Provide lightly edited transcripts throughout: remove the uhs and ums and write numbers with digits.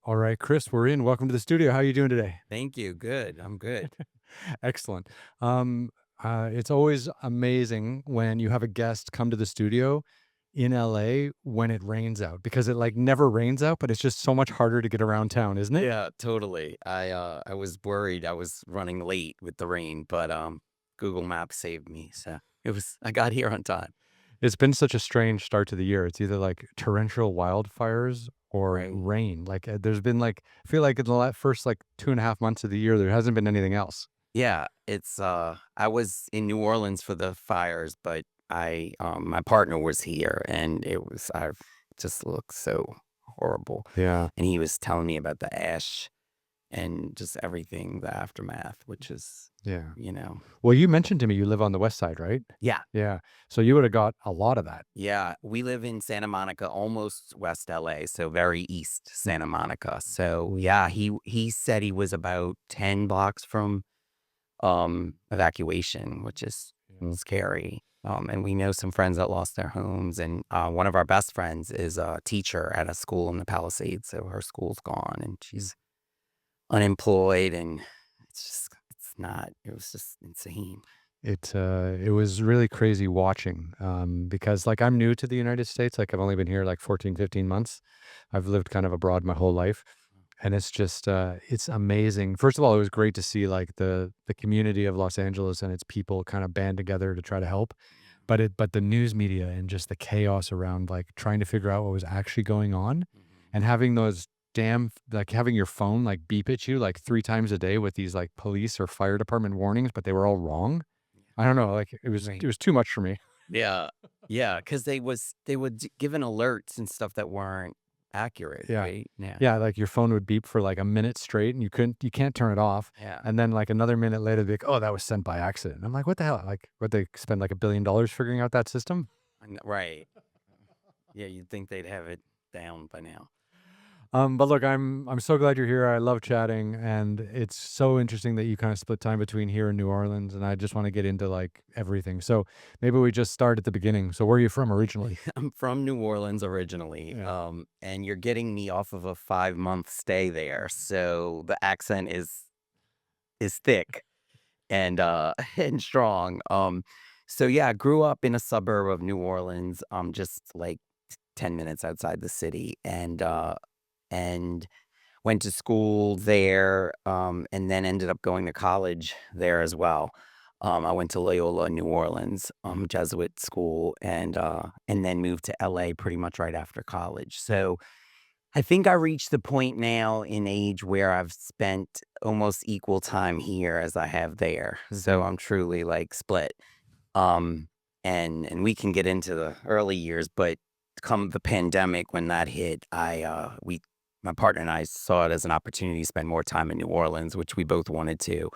All right, Chris, we're in. Welcome to the studio. How are you doing today? Thank you. Good. I'm good. Excellent. Um, it's always amazing when you have a guest come to the studio in LA when it rains out because it like never rains out, but it's just so much harder to get around town, isn't it? Yeah, totally. I was worried I was running late with the rain, but Google Maps saved me. So I got here on time. It's been such a strange start to the year. It's either like torrential wildfires or Right. rain. There's been like, I feel like in the first like 2.5 months of the year, there hasn't been anything else. Yeah, it's I was in New Orleans for the fires, but I my partner was here and I just looked so horrible. Yeah. And he was telling me about the ash and just everything, the aftermath, which is, Yeah. you know, Well, you mentioned to me you live on the west side, right? yeah. Yeah. So you would have got a lot of that. Yeah, we live in Santa Monica, almost West LA, so very East Santa Monica. So yeah, he said he was about 10 blocks from evacuation, which is Yeah. scary. And we know some friends that lost their homes, and one of our best friends is a teacher at a school in the Palisades. So her school's gone, and she's unemployed, and it was just insane. It was really crazy watching, because, like, I'm new to the United States, like, I've only been here, like, 14, 15 months. I've lived kind of abroad my whole life, and it's just, it's amazing. First of all, it was great to see, like, the community of Los Angeles and its people kinda band together to try to help, but the news media and just the chaos around, like, trying to figure out what was actually going on Mhm. and having those having your phone, like, beep at you, like, 3 times a day with these, like, police or fire department warnings, but they were all wrong. I don't know, like, it Right. was too much for me. Yeah. Yeah, because they would d given alerts and stuff that weren't accurate, Yeah. right? Yeah. Yeah, like, your phone would beep for, like, a minute straight, and you can't turn it off, Yeah. and then, like, another minute later, they'd be like, "Oh, that was sent by accident." I'm like, "What the hell?" Like, what, they spend, like, $1 billion figuring out that system? Right. Yeah, you'd think they'd have it down by now. But look, I'm so glad you're here. I love chatting, and it's so interesting that you kinda split time between here and New Orleans, and I just wanna get into, like, everything. So, maybe we just start at the beginning. So where are you from originally? I'm from New Orleans originally, Yeah. and you're getting me off of a 5-month stay there, so the accent is thick and, and strong. So yeah, I grew up in a suburb of New Orleans, just like 10 minutes outside the city, and went to school there, and then ended up going to college there as well. I went to Loyola New Orleans, Jesuit school, and then moved to LA pretty much right after college. So I think I reached the point now in age where I've spent almost equal time here as I have there. So Mhm. I'm truly like split. Um, and we can get into the early years, but come the pandemic when that hit, my partner and I saw it as an opportunity to spend more time in New Orleans, which we both wanted to.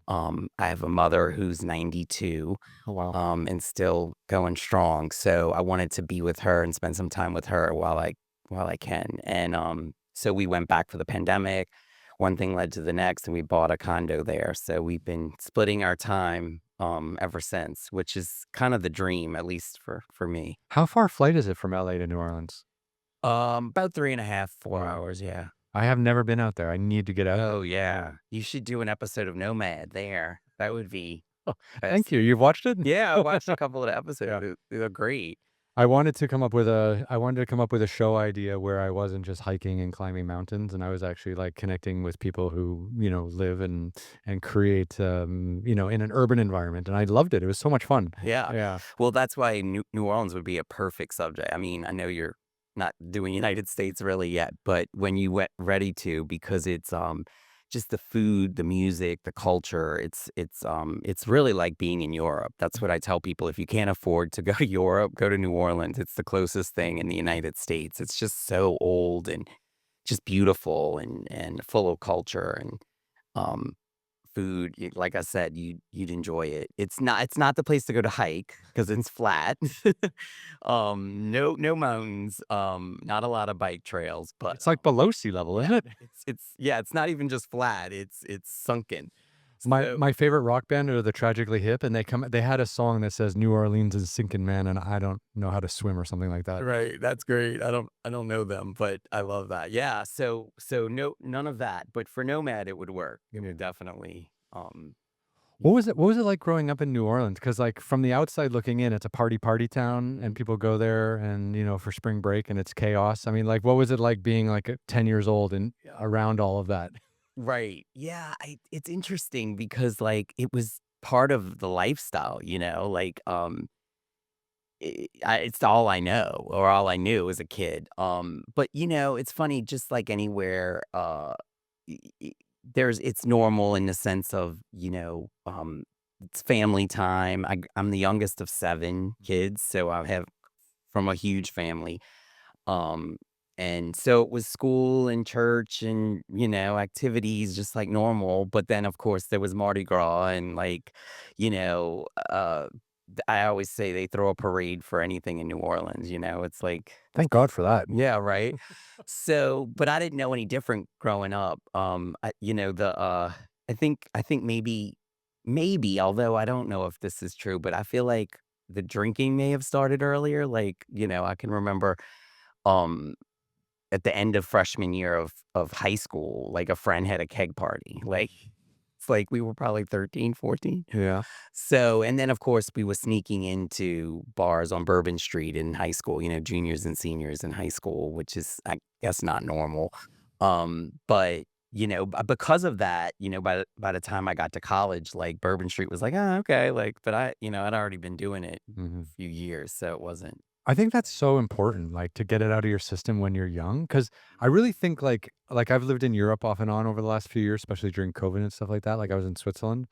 I have a mother who's 92, Oh, wow. and still going strong, so I wanted to be with her and spend some time with her while I can. And so we went back for the pandemic. One thing led to the next, and we bought a condo there. So we've been splitting our time ever since, which is kind of the dream, at least for me. How far flight is it from LA to New Orleans? About 3.5, Wow. 4 hours, yeah. I have never been out there. I need to get out there. Oh, yeah. You should do an episode of Nomad there. That would be Thank best. you. You've watched it? Yeah, I watched a couple of the episodes. Yeah. They're great. I wanted to come up with a show idea where I wasn't just hiking and climbing mountains, and I was actually, like, connecting with people who, live and create, in an urban environment, and I loved it. It was so much fun. Yeah. Yeah. Well, that's why New Orleans would be a perfect subject. I mean, I know you're not doing United States really yet, but when you went ready to, because it's just the food, the music, the culture, it's really like being in Europe. That's what I tell people. If you can't afford to go to Europe, go to New Orleans. It's the closest thing in the United States. It's just so old and just beautiful and full of culture and um food, like I said, you'd enjoy it. It's not the place to go to hike because it's flat. No mountains, not a lot of bike trails, but, It's, like, below sea level, yeah, isn't it? it's yeah, it's not even just flat, it's sunken. My So my favorite rock band are the Tragically Hip, and they had a song that says "New Orleans is sinking, man," and I don't know how to swim or something like that. right, that's great. I don't know them, but I love that. Yeah, so no none of that, but for Nomad, it would work, definitely. What was it like growing up in New Orleans? Because like, from the outside looking in, it's a party town, and people go there and, for spring break, and it's chaos. I mean, like, what was it like being, like, 10 years old and around all of that? Right. Yeah, it's interesting because, like, it was part of the lifestyle, like, it's all I know or all I knew as a kid. But it's funny, just like anywhere, y- y- it's normal in the sense of, it's family time. I'm the youngest of 7 kids, so I have from a huge family. Um, and so it was school and church and, activities just like normal. But then, of course, there was Mardi Gras and like, you know, uh, I always say they throw a parade for anything in New Orleans. It's like, Thank God for that. yeah, right. So, but I didn't know any different growing up. I think maybe, although I don't know if this is true, but I feel like the drinking may have started earlier. Like, I can remember um, at the end of freshman year of high school, like, a friend had a keg party, like, it's like we were probably 13, 14. Yeah. So and then, of course, we were sneaking into bars on Bourbon Street in high school, juniors and seniors in high school, which is, I guess, not normal. But, because of that, by the time I got to college, like, Bourbon Street was like, "Oh, okay," like, but I'd already been doing it a Mhm. few years, so it wasn't I think that's so important, like, to get it out of your system when you're young, because I really think, like, I've lived in Europe off and on over the last few years, especially during COVID and stuff like that, like, I was in Switzerland,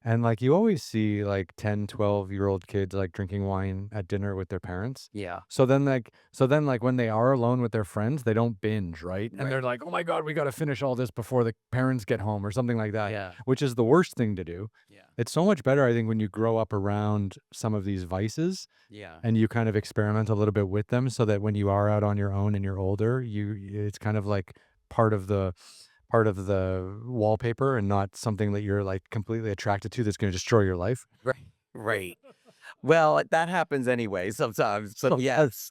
and, like, you always see, like, 10, 12-year-old kids, like, drinking wine at dinner with their parents. Yeah. So then, like, when they are alone with their friends, they don't binge, right? And Right. they're like, "Oh my god, we gotta finish all this before the parents get home," or something like that, Yeah. which is the worst thing to do. Yeah. It's so much better, I think, when you grow up around some of these vices Yeah. and you kind of experiment a little bit with them, so that when you are out on your own and you're older, it's kind of like part of the part of the wallpaper and not something that you're, like, completely attracted to that's gonna destroy your life. Right. Right. Well, that happens anyway sometimes, but Sometimes. yes,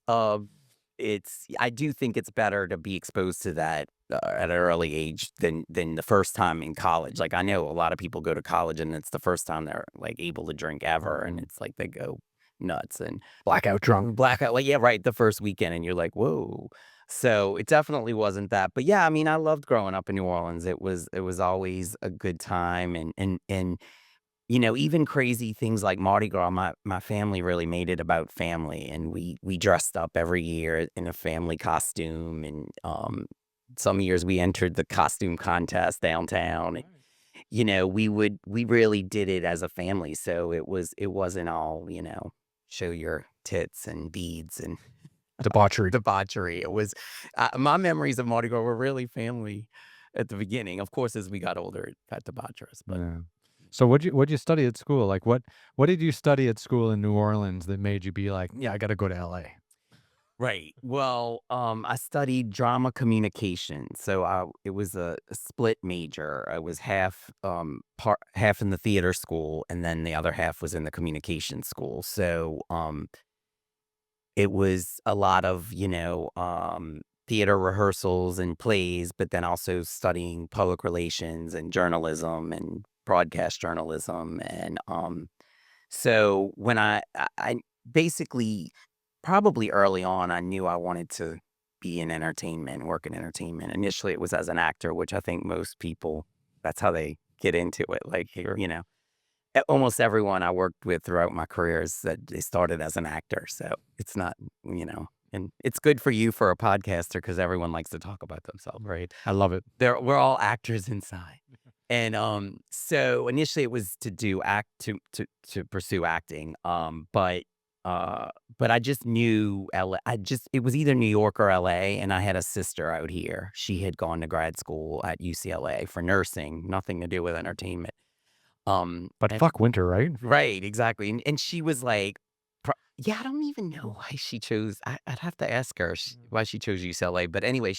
I do think it's better to be exposed to that, at an early age than the first time in college. Like, I know a lot of people go to college and it's the first time they're, like, able to drink ever, and Mhm. it's like they go nuts and Blackout drunk. blackout. Well, yeah, right, the first weekend, and you're like, "Whoa." So, it definitely wasn't that, but yeah, I mean, I loved growing up in New Orleans. It was always a good time, and even crazy things like Mardi Gras, my family really made it about family, and we dressed up every year in a family costume, and, some years we entered the costume contest downtown, and, we really did it as a family, so it wasn't all, show your tits and beads and Debauchery. debauchery. It was my memories of Mardi Gras were really family at the beginning. Of course, as we got older, it got debaucherous, but Yeah. So what'd you study at school? Like, what did you study at school in New Orleans that made you be like, "Yeah, I gotta go to LA?" right. Well, I studied drama communication, so it was a split major. I was half in the theater school, and then the other half was in the communication school. So, it was a lot of theater rehearsals and plays, but then also studying public relations and journalism and broadcast journalism, and so when I basically probably early on, I knew I wanted to be in entertainment, work in entertainment. Initially, it was as an actor, which I think most people, that's how they get into it. Like, Sure. almost everyone I worked with throughout my career is that they started as an actor. So it's not, and it's good for you for a podcaster because everyone likes to talk about themselves, right? I love it. We're all actors inside. And, so initially it was to do act to pursue acting, but I just knew LA. It was either New York or LA, and I had a sister out here. She had gone to grad school at UCLA for nursing, nothing to do with entertainment. But And fuck winter, right? right, exactly, and she was like, yeah, I don't even know why she chose. I'd have to ask her why she chose UCLA, but anyway,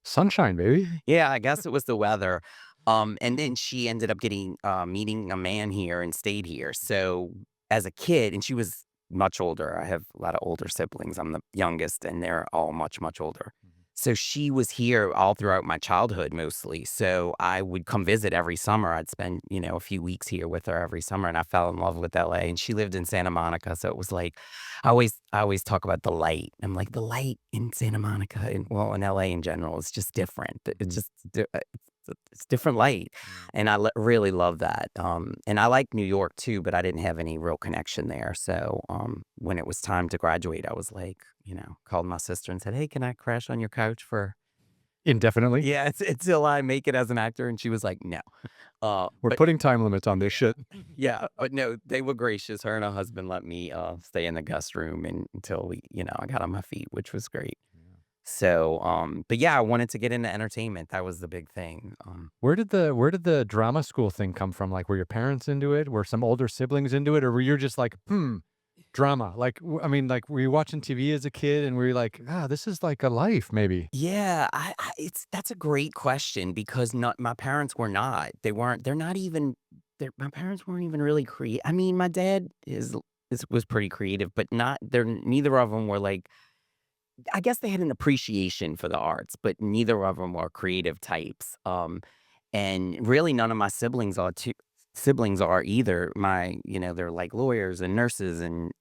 Sunshine, baby. yeah, I guess it was the weather. And then she ended up getting meeting a man here and stayed here. So as a kid, and she was much older. I have a lot of older siblings. I'm the youngest, and they're all much, much older. So she was here all throughout my childhood mostly. So I would come visit every summer. I'd spend, a few weeks here with her every summer, and I fell in love with LA. And she lived in Santa Monica. So it was like I always talk about the light. I'm like, the light in Santa Monica and well, in LA in general is just different. It's Mhm. just it's different light. Yeah. And I really love that. And I like New York too, but I didn't have any real connection there. So when it was time to graduate, I was like, called my sister and said, "Hey, can I crash on your couch for Indefinitely. yeah, it's until I make it as an actor?" And she was like, "No." We're But putting time limits on this yeah, shit. yeah, but no, they were gracious. Her and her husband let me stay in the guest room until I got on my feet, which was great. So, but yeah, I wanted to get into entertainment. That was the big thing. Where did the drama school thing come from? Like, were your parents into it? Were some older siblings into it? Or were you just like, drama? Like, I mean, like, were you watching TV as a kid and were you like, this is like a life, maybe? Yeah, that's a great question because not my parents were not. They weren't. They're not even. My parents weren't even really creative. I mean, my dad was pretty creative, but not. They're neither of them were like. I guess they had an appreciation for the arts, but neither of them were creative types. And really, none of my siblings are either. They're like lawyers and nurses and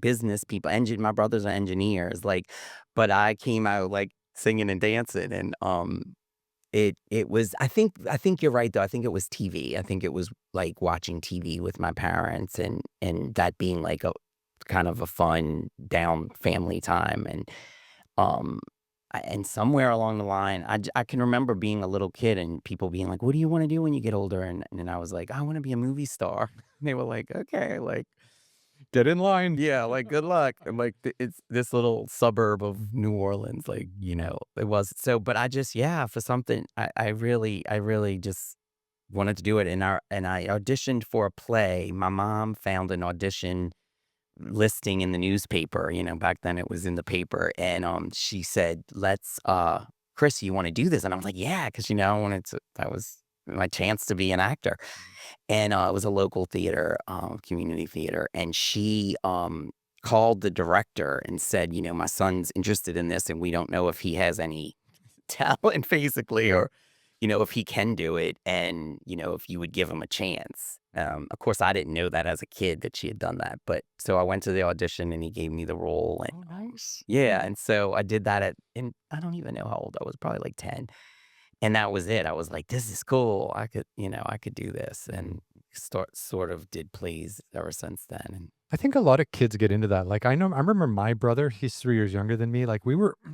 business people. My brothers are engineers. Like, but I came out like singing and dancing, and it was. I think you're right though. I think it was TV. I think it was like watching TV with my parents, and that being like a kind of a fun down family time, um, and somewhere along the line, I can remember being a little kid and people being like, "What do you wanna do when you get older?" And I was like, "I wanna be a movie star." They were like, "Okay," like, Get in line. yeah, like, "Good luck." I'm like, It's this little suburb of New Orleans, like, it was so but I just yeah, for something I really just wanted to do it, and I auditioned for a play. My mom found an audition listing in the newspaper, back then it was in the paper, and, she said, Chris, you wanna do this?" And I was like, "Yeah," 'cause, I wanted to that was my chance to be an actor, and, it was a local theater, community theater, and she, called the director and said, "My son's interested in this, and we don't know if he has any talent, basically, or, if he can do it and, if you would give him a chance." Of course, I didn't know that as a kid that she had done that, but so I went to the audition and he gave me the role and Oh, nice. yeah, and so I did that and I don't even know how old I was, probably like 10. And that was it. I was like, this is cool. I could do this Mhm. and sort of did plays ever since then. And I think a lot of kids get into that. Like, I remember my brother, he's 3 years younger than me. Like,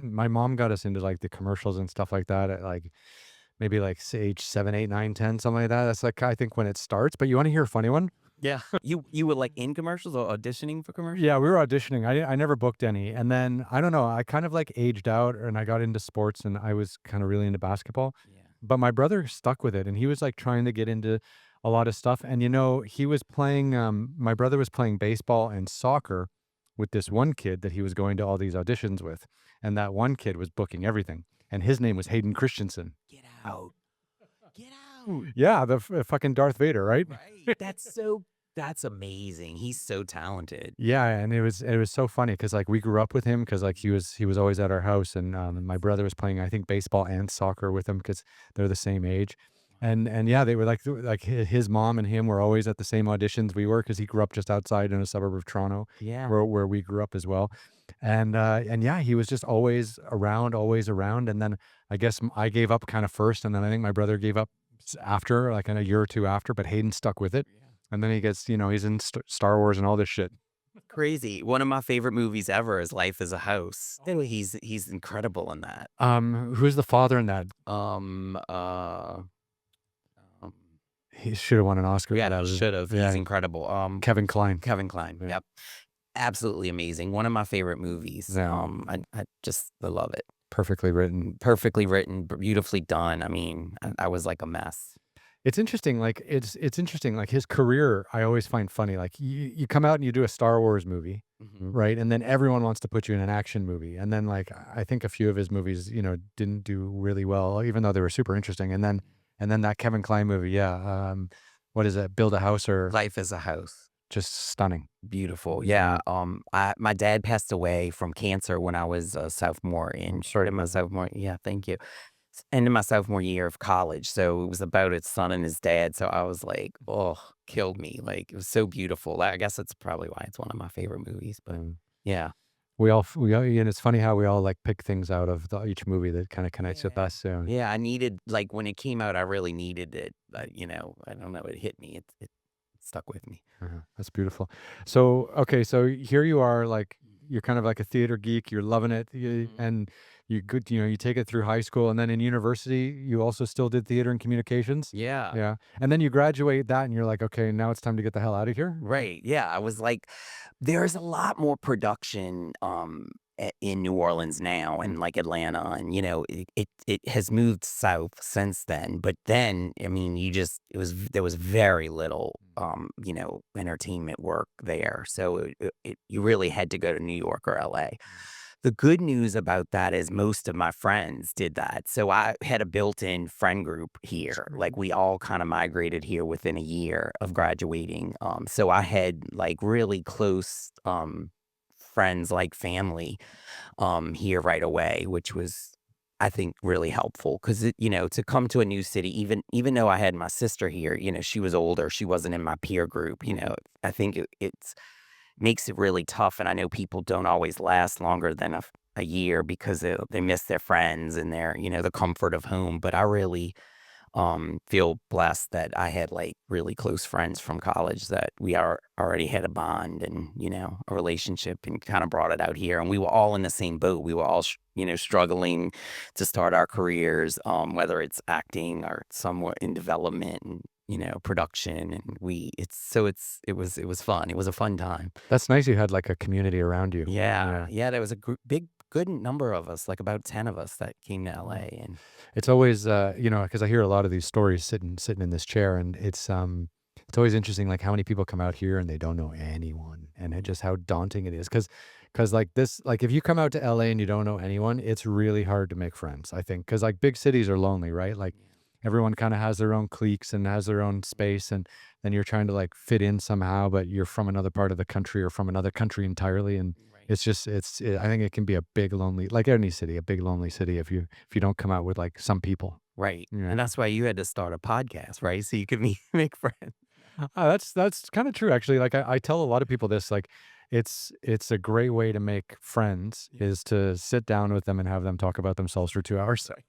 my mom got us into like the commercials and stuff like that at like maybe like age 7, 8, 9, 10, something like that. That's like, I think when it starts. But you want to hear a funny one? yeah, you were like in commercials or auditioning for commercials? Yeah, we were auditioning. I never booked any. And then I don't know, I kind of like aged out and I got into sports and I was kind of really into basketball. Yeah. But my brother stuck with it and he was like trying to get into a lot of stuff. And he was playing my brother was playing baseball and soccer with this one kid that he was going to all these auditions with. And that one kid was booking everything. And his name was Hayden Christensen. Get out. Get out. Yeah, the fucking Darth Vader, right? Right. That's amazing. He's so talented. Yeah, and it was so funny because like, we grew up with him because like, he was always at our house, and, my brother was playing, I think, baseball and soccer with him because 'cause they're the same age, and yeah, they were like, his mom and him were always at the same auditions we were because he grew up just outside in a suburb of Toronto Yeah. where we grew up as well, and yeah, he was just always around, and then I guess I gave up kinda first, and then I think my brother gave up after, like, in a year or 2 after, but Hayden stuck with it, and then he gets he's in Star Wars and all this shit. Crazy. One of my favorite movies ever is Life is a House. And he's incredible in that. Who's the father in that? Um, uh, um, He should have won an Oscar for yeah, that. should have. He's Yeah, incredible. Kevin Kline. Kevin Kline. Yeah. Yep. Absolutely amazing. One of my favorite movies. Yeah, I love it. perfectly written. Perfectly written, beautifully done. I mean, I was like a mess. It's interesting, like, it's interesting, like, his career, I always find funny, like, you come out and you do a Star Wars movie, Mhm. right? And then everyone wants to put you in an action movie, and then, like, I think a few of his movies, didn't do really well, even though they were super interesting, and then And then that Kevin Kline movie, yeah, what is it? Build a House, or Life is a House. just stunning. Beautiful. Yeah. Yeah. My dad passed away from cancer when I was a sophomore Oh, in sorry started to my hear that. sophomore. Yeah, thank you. End of my sophomore year of college. So it was about his son and his dad. So I was like, oh, killed me. Like it was so beautiful. I guess that's probably why it's one of my favorite movies. But Mm. yeah. We all and it's funny how we all, like, pick things out of each movie that kinda connects with Yeah. us, so Yeah. I needed like when it came out, I really needed it. I don't know, it hit me. It stuck with me. That's beautiful. So, okay, so here you are, like, you're kind of like a theater geek, you're loving it, Mhm. and you take it through high school, and then in university, you also still did theater and communications? Yeah. Yeah, and then you graduate that, and you're like, "Okay, now it's time to get the hell out of here?" Right. Yeah. I was like, there's a lot more production in New Orleans now Mm, and like Atlanta. And, it has moved south since then. But then, I mean, there was very little, entertainment work there. So you really had to go to New York or LA. The good news about that is most of my friends did that. So I had a built-in friend group that's here. great. Like we all kind of migrated here within a year of graduating. So I had like really close friends, like family, here right away, which was I think really helpful because to come to a new city, even though I had my sister here, she was older, she wasn't in my peer group. I think it's makes it really tough, and I know people don't always last longer than a year because they miss their friends and the comfort of home, but I really, feel blessed that I had, like, really close friends from college that we already had a bond and, a relationship and kinda brought it out here, and we were all in the same boat. We were all, struggling to start our careers, whether it's acting or somewhere in development and, production, and it was fun. It was a fun time. That's nice you had, like, a community around you. Yeah, Yeah. yeah, there was a good number of us, like about 10 of us that came to Mm. LA and It's always, because I hear a lot of these stories sitting in this chair, and it's always interesting, like, how many people come out here and they don't know anyone, and just how daunting it is. Because like, if you come out to LA and you don't know anyone, it's really hard to make friends, I think, because like, big cities are lonely, right? Like, yeah. everyone kinda has their own cliques and has their own space, and then you're trying to, like, fit in somehow, but you're from another part of the country or from another country entirely, and Right. it's just I think it can be a big lonely, like any city, a big lonely city if you don't come out with, like, some people. Right, Yeah. and that's why you had to start a podcast, right? So you could meet make friends. That's kinda true, actually. Like, I tell a lot of people this, like, it's a great way to make friends Yeah. is to sit down with them and have them talk about themselves for 2 hours. Right.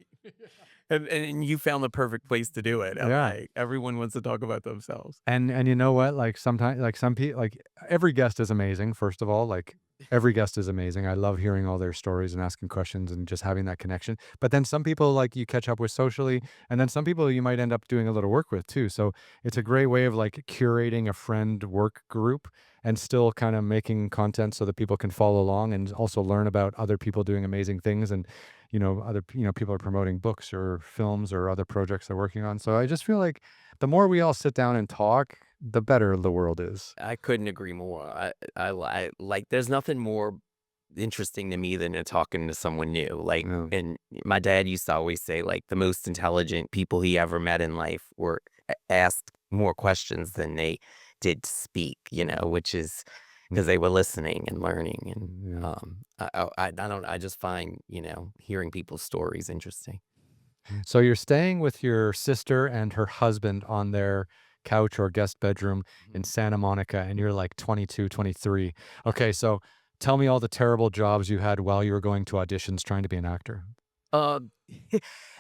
And you found the perfect place to do it, Yeah. LA. Everyone wants to talk about themselves. And you know what? Like, sometimes, like, some people, like, every guest is amazing, first of all, like, every guest is amazing. I love hearing all their stories and asking questions and just having that connection. But then some people, like, you catch up with socially, and then some people you might end up doing a little work with too. So it's a Yeah. great way of, like, curating a friend work group and still kind of making content so that people can follow along and also learn about other people doing amazing things, and people are promoting books or films or other projects they're working on. So I just feel like the more we all sit down and talk, the better the world is. I couldn't agree more. Like, there's nothing more interesting to me than talking to someone new. Like, Yeah. and my dad used to always say, like, the most intelligent people he ever met in life were asked more questions than they did to speak, which is because they were listening and learning. And Yeah. I just find, hearing people's stories interesting. So you're staying with your sister and her husband on their couch or guest bedroom in Mhm. Santa Monica, and you're like 22, 23. Okay, so tell me all the terrible jobs you had while you were going to auditions trying to be an actor. Um,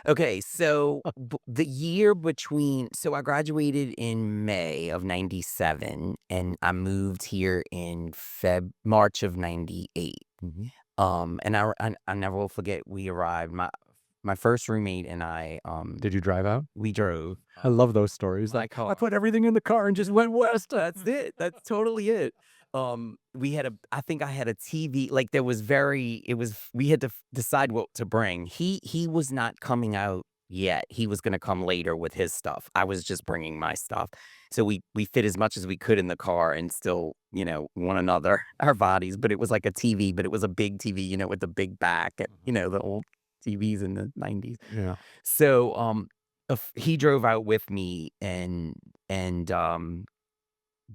okay, so the year between, so I graduated in May of '97, and I moved here in March of '98. Mhm. And I never will forget. We arrived. My first roommate and I, Did you drive out? we drove I love those stories. my Like, I car. put everything in the car and just went west. That's it. That's totally it. I think I had a TV. Like there was we had to decide what to bring. He was not coming out yet. He was going to come later with his stuff. I was just bringing my stuff. So we fit as much as we could in the car and still, one another, our bodies, but it was like a TV, but it was a big TV, with the big back and, the old TVs in the '90s. Yeah. So, he drove out with me and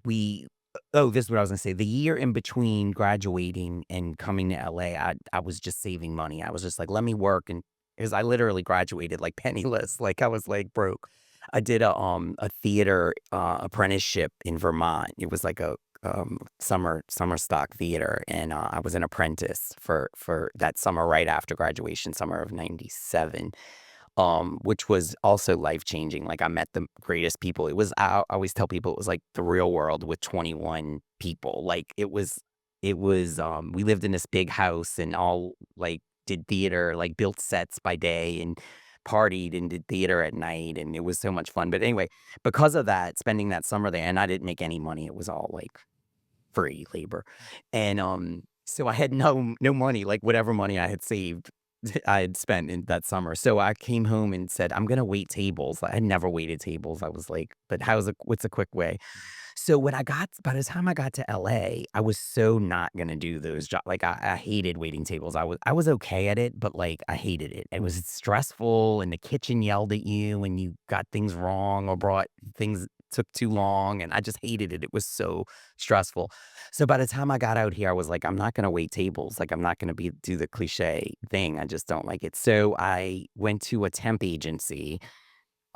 we oh, this is what I was gonna say. The year in between graduating and coming to LA, I was just saving money. I was just like, "Let me work," and because I literally graduated, like, penniless, like, I was, like, broke. I did a theater, apprenticeship in Vermont. It was like a, summer stock theater, and, I was an apprentice for that summer right after graduation, summer of '97, which was also life-changing. Like, I met the greatest people. It was I always tell people it was like the real world with 21 people. Like, we lived in this big house and all, like, did theater, like, built sets by day and partied and did theater at night, and it was so much fun. But anyway, because of that, spending that summer there, and I didn't make any money. It was all, like, free labor, and, so I had no money, like, whatever money I had saved, I had spent in that summer. So I came home and said, "I'm gonna wait tables." I had never waited tables. I was like, "But what's a quick way?" So by the time I got to LA, I was so not gonna do those jobs. Like, I hated waiting tables. I was okay at it, but, like, I hated it. It was stressful, and the kitchen yelled at you when you got things wrong or brought things took too long, and I just hated it. It was so stressful. So by the time I got out here, I was like, "I'm not gonna wait tables. Like, I'm not gonna be do the cliche thing. I just don't like it." So I went to a temp agency.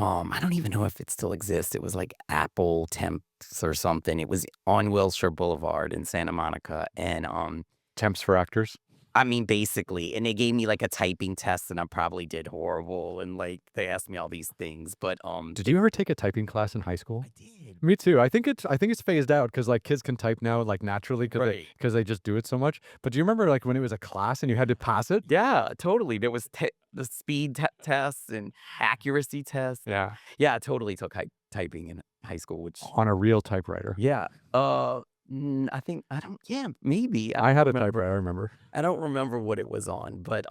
I don't even know if it still exists. It was like Apple Temps or something. It was on Wilshire Boulevard in Santa Monica, and, Temps for actors. I mean, basically, and they gave me, like, a typing test, and I probably did horrible, and, like, they asked me all these things, but, Did you ever take a typing class in high school? I did. Me too. I think it's phased out because like, kids can type now, like, naturally because Right. they just do it so much. But do you remember, like, when it was a class and you had to pass it? Yeah, totally. There was the speed tests and accuracy tests, and Yeah. yeah, I totally took typing in high school, which On a real typewriter. yeah, I think I don't yeah, maybe. I had a typewriter, I remember. I don't remember what it was on, but,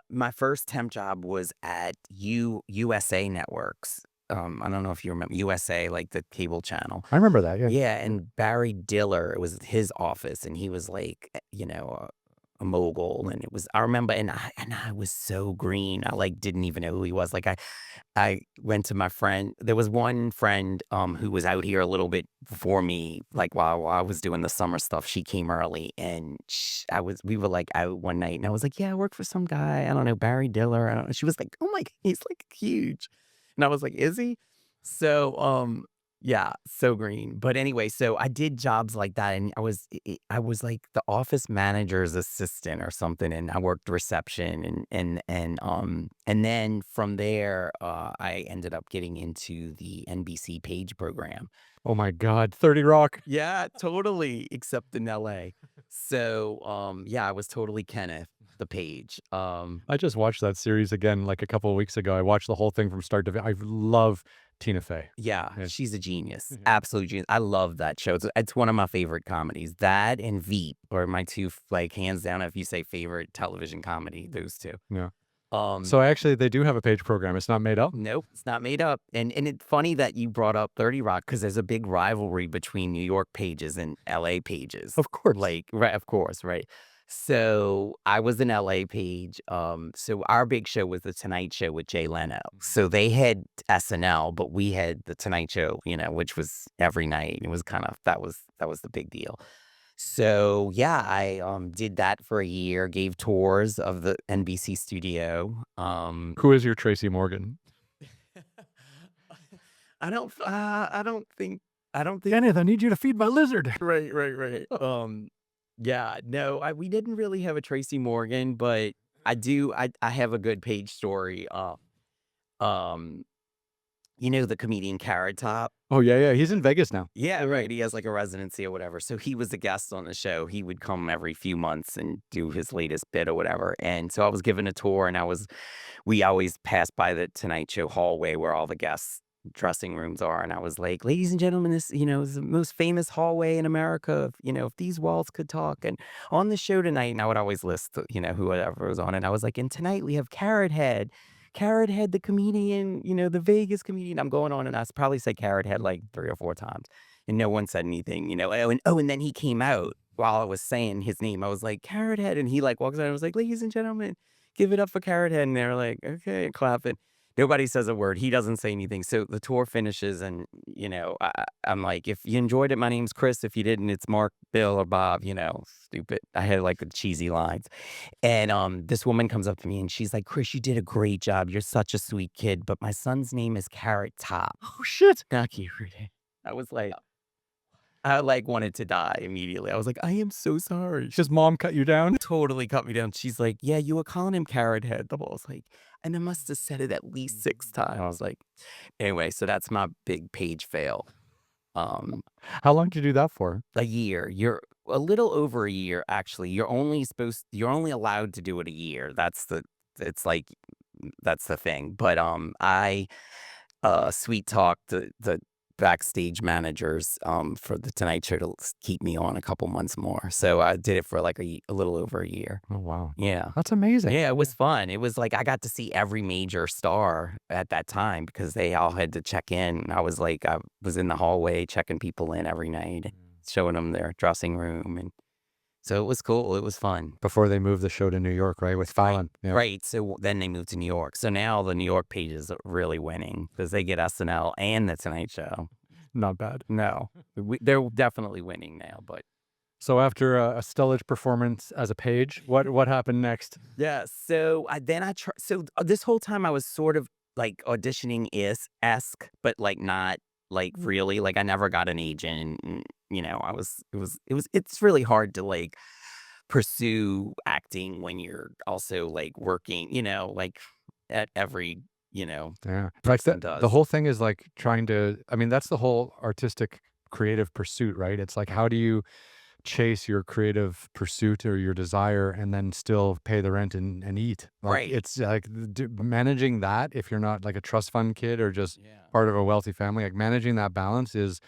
my first temp job was at USA Networks. I don't know if you remember USA, like the cable channel. I remember that, yeah. Yeah, and Barry Diller, it was his office, and he was like, a mogul, and it was I remember, and I was so green. I, like, didn't even know who he was. Like, I went to my friend. There was one friend, who was out here a little bit before me, like, while I was doing the summer stuff. She came early, and we were, like, out one night, and I was like, "Yeah, I work for some guy. I don't know, Barry Diller." I don't know. She was like, "Oh my, he's, like, huge." And I was like, "Is he?" So, yeah, so green. But anyway, so I did jobs like that, and I was like the office manager's assistant or something, and I worked reception, and then from there, I ended up getting into the NBC Page program. Oh my god, 30 Rock. Yeah, totally, except in LA. So, yeah, I was totally Kenneth the Page. I just watched that series again, like, a couple of weeks ago. I watched the whole thing from start to I love Tina Fey. Yeah, Yeah. she's a genius, Mhm. absolute genius. I love that show. It's one of my favorite comedies. That and Veep are my 2 like, hands down, if you say favorite television comedy, those 2. Yeah. Um, So, actually, they do have a Page program, it's not made up? nope, it's not made up, and it's funny that you brought up 30 Rock because there's a big rivalry between New York Pages and LA Pages. Of course. Like right, of course, right. So, I was an LA Page, so our big show was The Tonight Show with Jay Leno. So, they had SNL, but we had The Tonight Show, which was every night. It was kind of that was the big deal. So, yeah, I, did that for a year, gave tours of the NBC studio. Who is your Tracy Morgan? I don't think "Kenneth, I need you to feed my lizard." right. Yeah, no, we didn't really have a Tracy Morgan, but I have a good Page story. Um, the comedian Carrot Top? Oh, yeah, yeah, he's in Vegas now. Yeah, right. He has like a residency or whatever. So he was a guest on the show. He would come every few months and do his latest bit or whatever. And so I was given a tour, and we always passed by the Tonight Show hallway where all the guests' dressing rooms are. And I was like, ladies and gentlemen, this, is the most famous hallway in America. If these walls could talk. And on the show tonight, and I would always list, whoever was on it. I was like, and tonight we have Carrot Head. Carrot Head, the comedian, the Vegas comedian. I'm going on, and I probably said Carrot Head like 3 or 4 times, and no one said anything. And then he came out while I was saying his name. I was like, "Carrot Head," and he, like, walks out and was like, "Ladies and gentlemen, give it up for Carrot Head. And they're like, okay, clapping. Nobody says a word. He doesn't say anything. So the tour finishes, and I'm like, if you enjoyed it, my name's Chris. If you didn't, it's Mark, Bill, or Bob. Stupid. I had like the cheesy lines. And this woman comes up to me and she's like, Chris, you did a great job. You're such a sweet kid, but my son's name is Carrot Top. Oh shit! Not cute. I was like, I like wanted to die immediately. I was like, I am so sorry. His mom cut you down. Totally cut me down. She's like, "Yeah, you were calling him Carrot Head." I was like, and I must have said it at least 6 times. I was like, anyway, so that's my big page fail. Um, How long did you do that for? a year. You're a little over a year, actually. You're only allowed to do it a year. It's like that's the thing. But I sweet talked the backstage managers for the Tonight Show to keep me on a couple months more. So I did it for like a little over a year. Oh wow, Yeah. that's amazing. Yeah, it was fun. It was like I got to see every major star at that time because they all had to check in. I was like, I was in the hallway checking people in every night, and showing them their dressing room. And so it was cool. It was fun. Before they moved the show to New York, right, with Fallon. Yeah, Right. So then they moved to New York. So now the New York pages are really winning because they get SNL and the Tonight Show. not bad. No, they're definitely winning now. But So after a stellar performance as a page, what happened next? yeah, so this whole time I was sort of like auditioning is esque, but like not like really. Like I never got an agent. And, I was it's really hard to like pursue acting when you're also like working, like at every Yeah, like person the does. whole thing is like trying to. I mean, that's the whole artistic creative pursuit, right? It's like how do you chase your creative pursuit or your desire and then still pay the rent and eat. Like Right. it's like managing that if you're not like a trust fund kid or just Yeah. part of a wealthy family, like managing that balance is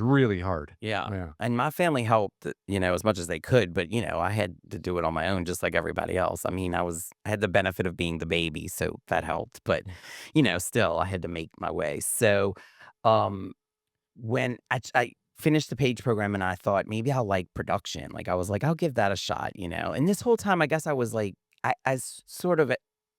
really hard. Yeah. Yeah. And my family helped, as much as they could, but I had to do it on my own just like everybody else. I mean, I had the benefit of being the baby, so that helped, but still I had to make my way. So, um when I finished the page program and I thought maybe I'll like production. Like I was like, I'll give that a shot. And this whole time I guess I was like sort of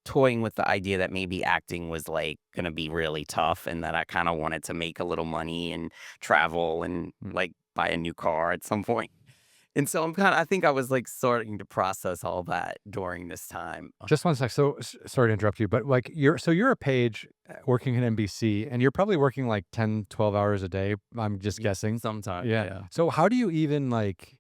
toying with the idea that maybe acting was like gonna be really tough and that I kind of wanted to make a little money and travel and like buy a new car at some point. And so I think I was like starting to process all that during this time. Just one sec. So sorry to interrupt you, but like you're a page working at NBC and you're probably working like 10, 12 hours a day. I'm just guessing. Sometimes, Yeah. yeah. So how do you even like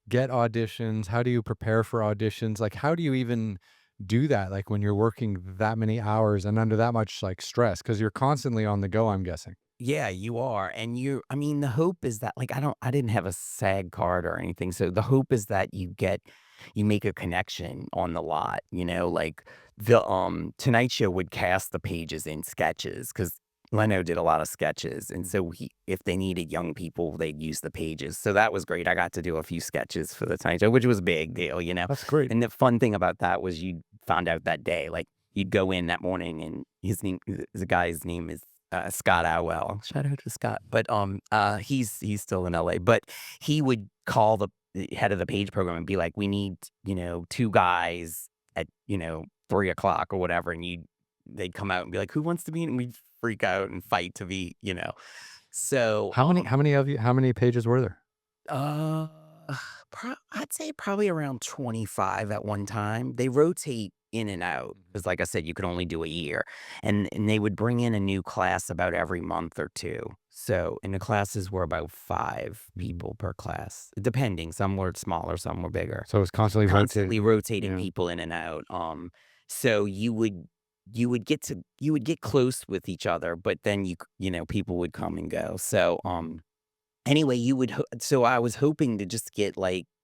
get auditions? How do you prepare for auditions? Like how do you even do that like when you're working that many hours and under that much like stress cuz you're constantly on the go, I'm guessing. Yeah, you are. And I mean, the hope is that like I didn't have a SAG card or anything. So the hope is that you make a connection on the lot, like the Tonight Show would cast the pages in sketches because Leno did a lot of sketches. And so if they needed young people, they'd use the pages. So that was great. I got to do a few sketches for the Tonight Show, which was a big deal. That's great. And the fun thing about that was you found out that day. Like you'd go in that morning and the guy's name is Scott Alwell. Shout out to Scott. But he's still in LA. But he would call the head of the page program and be like, "We need, two guys at, 3 o'clock or whatever." And they'd come out and be like, "Who wants to be?" And we'd freak out and fight to be. So How many pages were there? uh, I'd say probably around 25 at one time. They rotate in and out because, like I said, you could only do a year, and they would bring in a new class about every month or two. So, and the classes were about 5 people per class, depending. Some were smaller, some were bigger. So it was constantly rotating. Constantly rotating Yeah. people in and out. So you would get close with each other, but then people would come and go. So, anyway, so I was hoping to just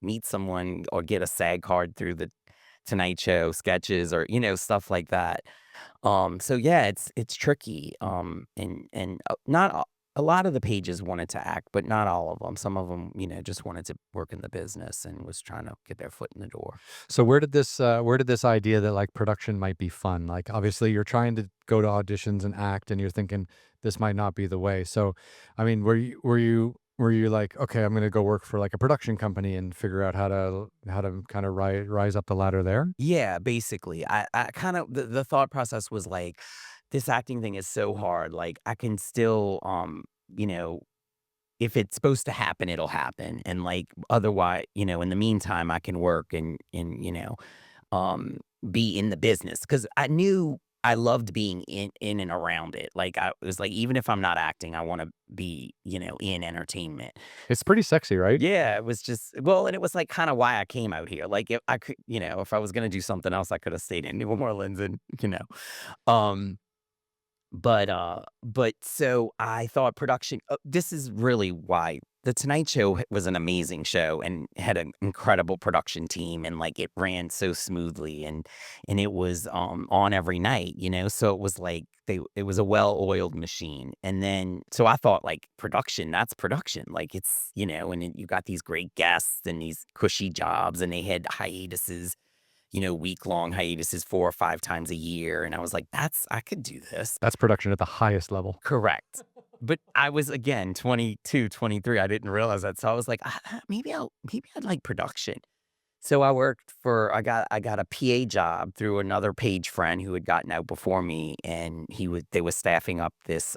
meet someone or get a SAG card through the Tonight Show sketches or, stuff like that. So yeah, it's tricky. And not a lot of the pages wanted to act, but not all of them. Some of them, just wanted to work in the business and was trying to get their foot in the door. So where did this idea that like production might be fun? Like obviously you're trying to go to auditions and act and you're thinking this might not be the way. So I mean, were you Were you like, okay, I'm gonna go work for like a production company and figure out how to kind of rise up the ladder there? Yeah, basically. I kind of the thought process was like, this acting thing is so hard. Like I can still you know, if it's supposed to happen, it'll happen. And like otherwise, in the meantime, I can work and um, be in the business because I knew I loved being in and around it. Like I was like, even if I'm not acting, I want to be, in entertainment. It's pretty sexy, right? Yeah, it was just well, and it was like kind of why I came out here. Like if I could, if I was gonna do something else, I could have stayed in New Orleans and Um, but so I thought production this is really why The Tonight Show was an amazing show and had an incredible production team and, like, it ran so smoothly and it was, on every night, so it was like it was a well-oiled machine, and then so I thought, like, production, that's production, like, it's and then you got these great guests and these cushy jobs, and they had hiatuses, week-long hiatuses 4 or 5 times a year, and I was like, I could do this." That's production at the highest level. Correct. But I was, again, 22, 23. I didn't realize that, so I was like, maybe I'd like production." So I got a PA job through another page friend who had gotten out before me, and they was staffing up this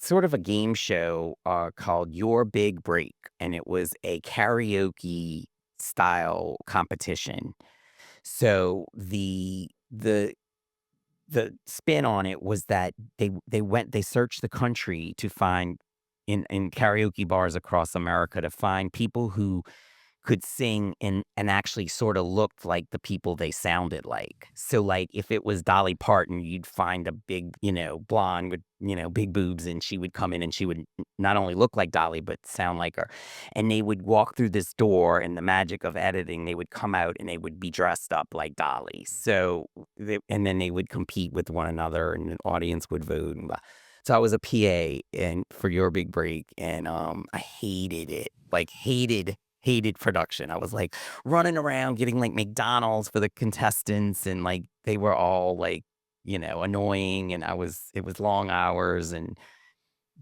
sort of a game show, called Your Big Break, and it was a karaoke style competition. So the spin on it was that they searched the country to find in karaoke bars across America to find people who could sing and actually sorta looked like the people they sounded like. So, like, if it was Dolly Parton, you'd find a big, blonde with, big boobs, and she would come in and she would not only look like Dolly, but sound like her. And they would walk through this door, and the magic of editing, they would come out and they would be dressed up like Dolly. So, and then they would compete with one another, and the audience would vote and blah. So I was a PA and for Your Big Break, and, I hated it, like, hated production. I was, like, running around getting, like, McDonald's for the contestants, and, like, they were all, like, annoying, and it was long hours and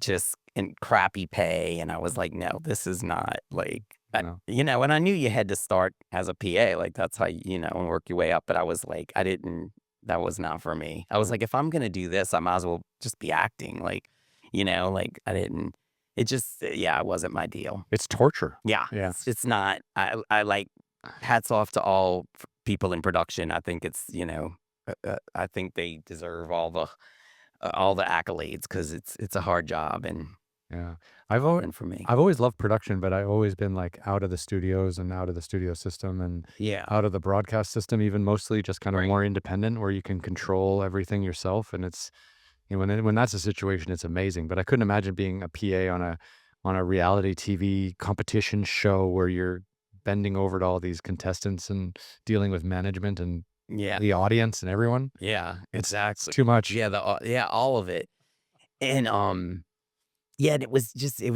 just and crappy pay, and I was like, "No, this is not, like" No. and I knew you had to start as a PA, like, that's how and work your way up, but I was like, that was not for me. I was Yeah. like, "If I'm gonna do this, I might as well just be acting," like, like, I didn't it just yeah, it wasn't my deal. It's torture. Yeah, Yeah. it's not I like hats off to all people in production. I think it's, I think they deserve all the accolades because it's a hard job and Yeah. I've always and for me. I've always loved production, but I've always been like out of the studios and out of the studio system and Yeah, out of the broadcast system, even mostly just kind of right. more independent where you can control everything yourself. And it's when that's a situation, it's amazing. But I couldn't imagine being a PA on a reality TV competition show where you're bending over to all these contestants and dealing with management and Yeah, the audience and everyone. yeah, It's exactly. too much. Yeah, yeah, all of it. And, yeah, and it was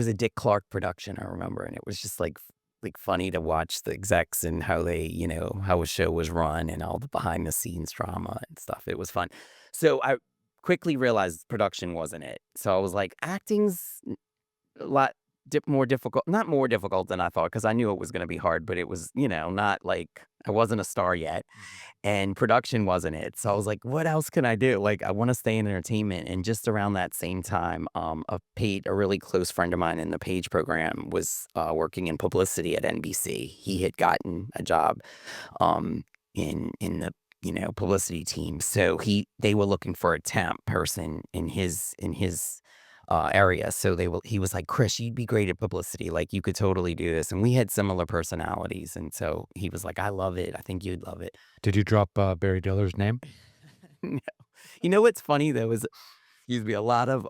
a Dick Clark production, I remember, and it was just, like, funny to watch the execs and how they how a show was run and all the behind the scenes drama and stuff. It was fun. So, I quickly realized production wasn't it. So, I was like, "Acting's a lot more difficult," not more difficult than I thought, because I knew it was gonna be hard, but it was, not like I wasn't a star yet, Mhm. and production wasn't it. So I was like, "What else can I do?" Like, I wanna stay in entertainment, and just around that same time, a really close friend of mine in the Page program was, working in publicity at NBC. He had gotten a job, in the, publicity team, so they were looking for a temp person in his area. So he was like, "Chris, you'd be great at publicity. Like you could totally do this." And we had similar personalities. And so he was like, "I love it. I think you'd love it." Did you drop Barry Diller's name? No. You know what's funny though is excuse me, a lot of,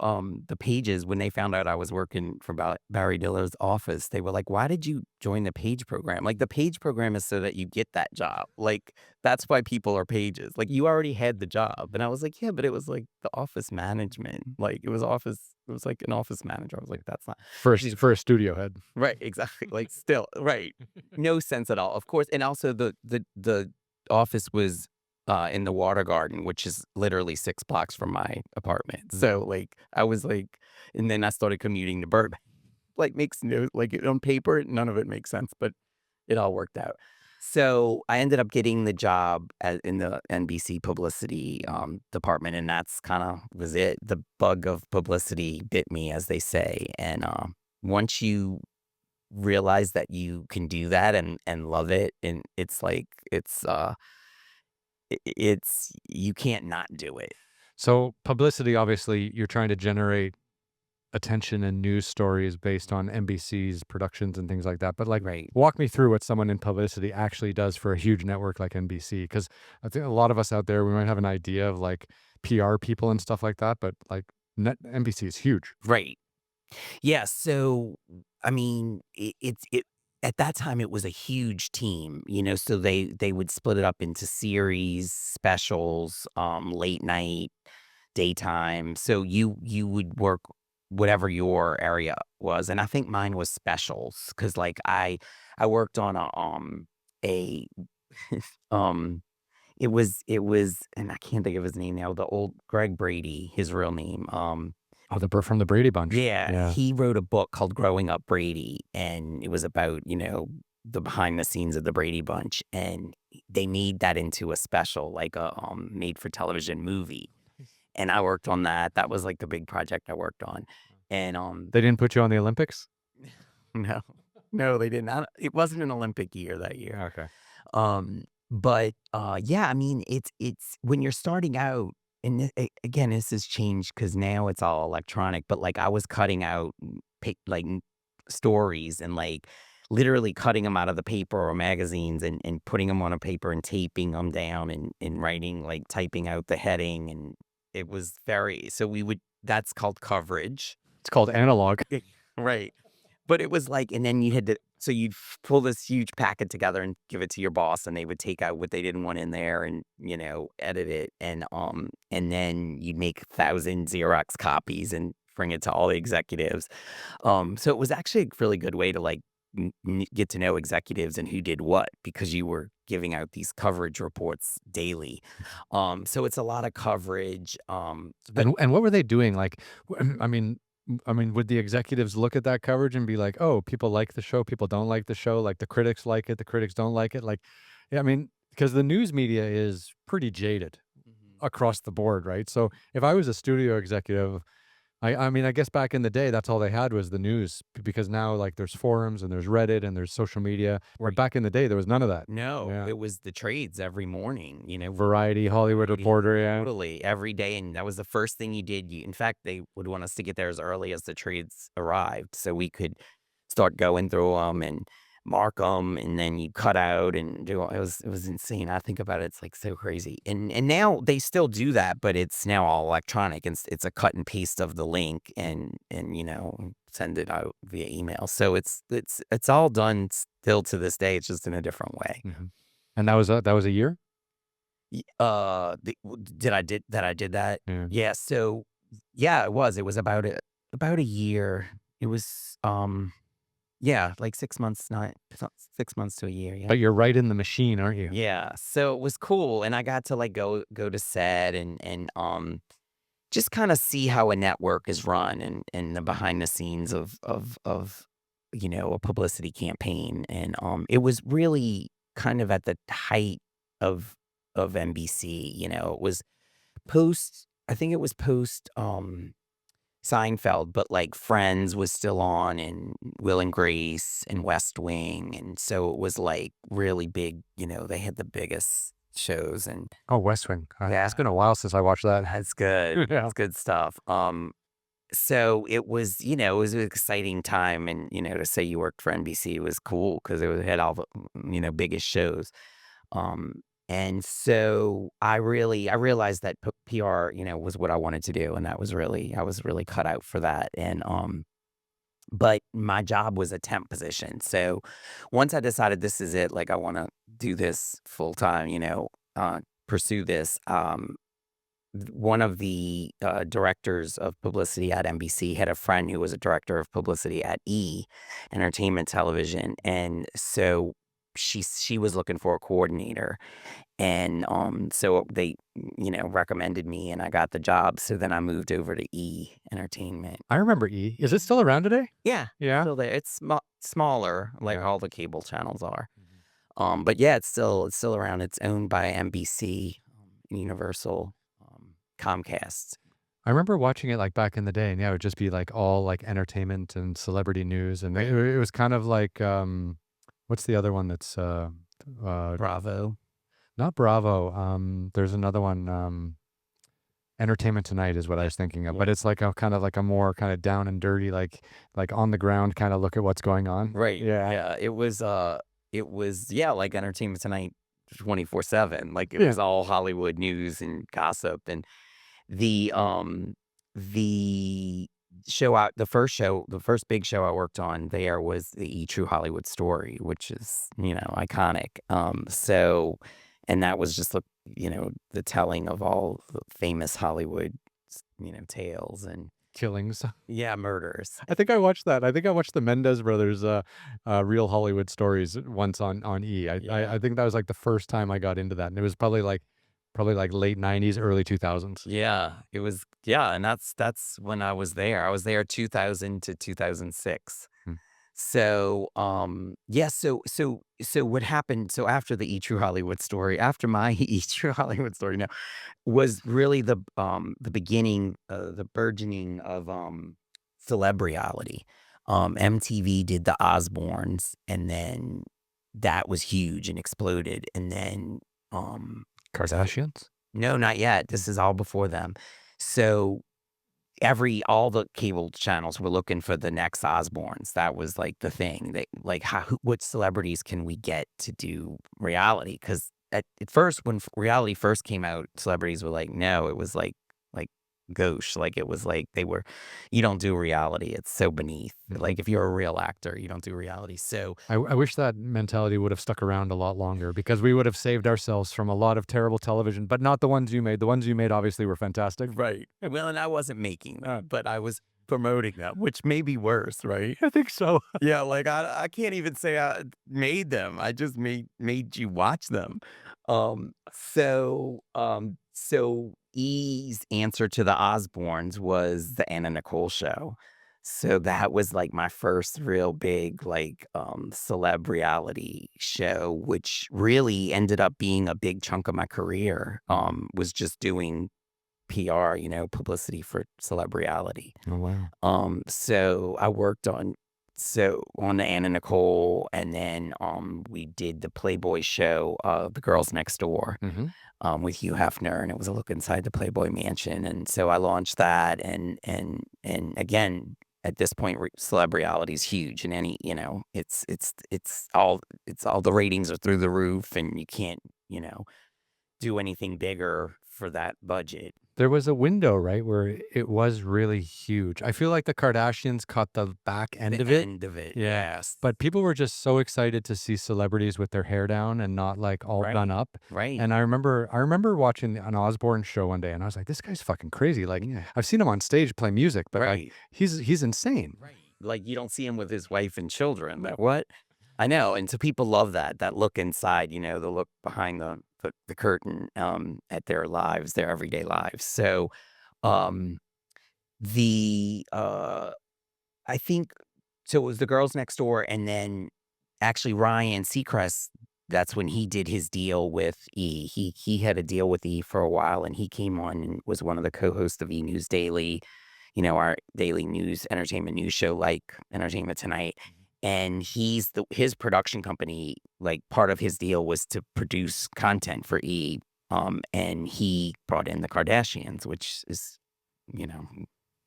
the pages, when they found out I was working for Barry Diller's office, they were like, "Why did you join the page program?" Like, the page program is so that you get that job. Like, that's why people are pages. Like, you already had the job. And I was like, "Yeah, but it was like the office management." Like, it was like an office manager. I was like, "That's not." She's For a studio head. right, exactly. Like, still right. No sense at all. Of course, and also the office was in the Water Garden, which is literally 6 blocks from my apartment. So, like, I was like and then I started commuting to Burbank. Like, makes no like, on paper, none of it makes sense, but it all worked out. So, I ended up getting the job in the NBC publicity, department, and that's kinda was it. The bug of publicity bit me, as they say, and, once you realize that you can do that and love it, and it's like it's you can't not do it. So publicity, obviously, you're trying to generate attention and news stories based on NBC's productions and things like that. But like, Right. walk me through what someone in publicity actually does for a huge network like NBC. Because I think a lot of us out there, we might have an idea of like PR people and stuff like that, but like NBC is huge. Right. Yeah, so, I mean, it at that time, it was a huge team, so they would split it up into series, specials, late night, daytime, so you would work whatever your area was, and I think mine was specials because like, I worked on a, um it was and I can't think of his name now, the old Greg Brady, his real name, Oh, from the Brady Bunch. yeah, Yeah. he wrote a book called Growing Up Brady, and it was about, the behind the scenes of the Brady Bunch, and they made that into a special, like a, made for television movie, and I worked on that. That was, like, the big project I worked on, and, They didn't put you on the Olympics? no. No, they did not. It wasn't an Olympic year that year. Okay. But, yeah, I mean, it's when you're starting out, and again, this has changed because now it's all electronic, but, like, I was cutting out stories and, like, literally cutting them out of the paper or magazines and putting them on a paper and taping them down and writing, like, typing out the heading, and it was very so we would that's called coverage. It's called analog. Right. But it was like and then you had to so you'd pull this huge packet together and give it to your boss, and they would take out what they didn't want in there and, edit it, and then you'd make 1,000 Xerox copies and bring it to all the executives. So it was actually a really good way to, like, get to know executives and who did what because you were giving out these coverage reports daily. So it's a lot of coverage, but And what were they doing? Like, I mean, would the executives look at that coverage and be like, "Oh, people like the show, people don't like the show, like the critics like it, the critics don't like it." Like, yeah, I mean, because the news media is pretty jaded Mhm. across the board, right? So if I was a studio executive, I mean, I guess back in the day, that's all they had was the news because now like there's forums and there's Reddit and there's social media, but Right. back in the day there was none of that. No, Yeah, it was the trades every morning, Variety, Hollywood Variety, Reporter, yeah. totally, every day, and that was the first thing you did. In fact, they would want us to get there as early as the trades arrived so we could start going through them and mark them, and then you cut out and do all it was insane. I think about it, it's, like, so crazy, and now they still do that, but it's now all electronic, and it's a cut and paste of the link and, send it out via email. So it's all done still to this day, it's just in a different way. Mhm. And that was a year? The w did I did that? Yeah. Yeah, so yeah, it was about a year. It was, yeah, like 6 months, not 6 months to a year, yeah. But you're right in the machine, aren't you? Yeah, so it was cool, and I got to, like, go to set and just kinda see how a network is run and the behind the scenes of a publicity campaign, and, it was really kind of at the height of NBC, it was I think it was post, Seinfeld, but, like, Friends was still on and Will& and Grace and West Wing, and so it was, like, really big, they had the biggest shows and Oh, West Wing. It's yeah, been a while since I watched that. that's good. Yeah. It's good stuff. So it was, it was an exciting time and, to say you worked for NBC was cool because it had all the, biggest shows. Um, and so I realized that PR, was what I wanted to do. And I was really cut out for that. And, but my job was a temp position. So once I decided this is it, like I want to do this full time, pursue this. One of the directors of publicity at NBC had a friend who was a director of publicity at Entertainment Television, and so she was looking for a coordinator, and so they recommended me, and I got the job. So then I moved over to E Entertainment. I remember E. Is it still around today? Yeah, Yeah. still there. It's smaller, like Yeah. all the cable channels are. But yeah, it's still around. It's owned by NBC, Universal, Comcast. I remember watching it, like, back in the day, and, yeah, it would just be, like, all, like, entertainment and celebrity news, and Right. it was kind of like, what's the other one that's, uh, Bravo. not Bravo, there's another one, Entertainment Tonight is what I Yeah. was thinking of, Yeah. but it's like a kind of like a more kinda down and dirty, like, on the ground kinda look at what's going on. Right. Yeah. Yeah. It was yeah, like Entertainment Tonight 24/7. Like it Yeah. was all Hollywood news and gossip. And the the the first big show I worked on there was the True Hollywood Story, which is, iconic. And that was just the telling of all the famous Hollywood, tales and Killings. yeah, murders. I think I watched that. I think I watched the Mendez Brothers, Real Hollywood Stories once on E. I Yeah. think that was, like, the first time I got into that, and it was probably, like, late '90s, early 2000s. Yeah, it was yeah, and that's when I was there. I was there 2000 to 2006. Mm. So, yeah, so what happened so after the E True Hollywood Story, after my E True Hollywood Story now, was really the beginning, the burgeoning of, celeb reality. MTV did the Osbournes, and then that was huge and exploded, and then, um Kardashians? no, not yet. This is all before them. So all the cable channels were looking for the next Osbournes. That was like the thing. They like what celebrities can we get to do reality? Because at first, when reality first came out, celebrities were like, no, it was like gauche. Like it was like you don't do reality. It's so beneath. Mhm. Like if you're a real actor, you don't do reality. So I wish that mentality would have stuck around a lot longer because we would have saved ourselves from a lot of terrible television, but not the ones you made. The ones you made obviously were fantastic. right. Well, and I wasn't making them, but I was promoting them, which may be worse, right? I think so. Yeah, like I can't even say I made them. I just made you watch them. So E's answer to the Osbournes was the Anna Nicole show. So that was like my first real big like celeb reality show, which really ended up being a big chunk of my career. Was just doing PR, publicity for celeb reality. Oh, wow. So I worked on the Anna Nicole, and then we did the Playboy show, The Girls Next Door, Mhm. with Hugh Hefner, and it was a look inside the Playboy mansion. And so I launched that, and again, at this point, celeb reality is huge, and it's all the ratings are through the roof, and you can't do anything bigger for that budget. There was a window, right, where it was really huge. I feel like the Kardashians caught the back end The of it. end of it, Yeah, yes. but people were just so excited to see celebrities with their hair down and not, like, all done Right, up, right. and I remember watching an Osbourne show one day, and I was like, "This guy's fucking crazy." Like, Yeah. I've seen him on stage play music, but, like, Right. he's insane. Right. Like, you don't see him with his wife and children. That what? I know, and so people love that look inside, the look behind the curtain, at their lives, their everyday lives. So, um, the, I think so it was The Girls Next Door, and then actually Ryan Seacrest, that's when he did his deal with E. He had a deal with E for a while, and he came on and was one of the co-hosts of E! News Daily, our daily news entertainment news show like Entertainment Tonight. And his production company, like part of his deal was to produce content for E. And he brought in the Kardashians, which is, you know,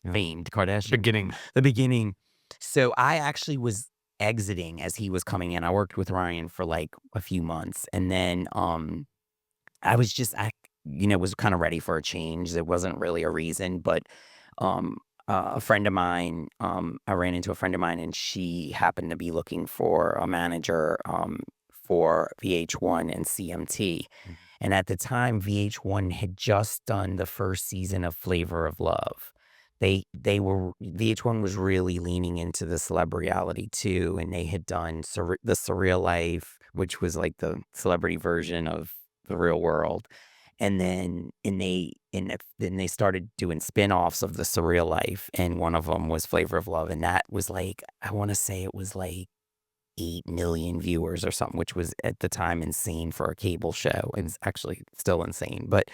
Yeah. famed Kardashian. Beginning. The beginning. So I actually was exiting as he was coming in. I worked with Ryan for like a few months, and then I was just was kind of ready for a change. There wasn't really a reason, but um a friend of mine, I ran into a friend of mine, and she happened to be looking for a manager for VH1 and CMT. Mhm. And at the time, VH1 had just done the first season of Flavor of Love. VH1 was really leaning into the celeb reality too, and they had done the Surreal Life, which was like the celebrity version of the real world. And then they started doing spin-offs of the surreal life, and one of them was Flavor of Love, and that was like, I wanna say it was like 8 million viewers or something, which was at the time insane for a cable show. It's actually still insane, but,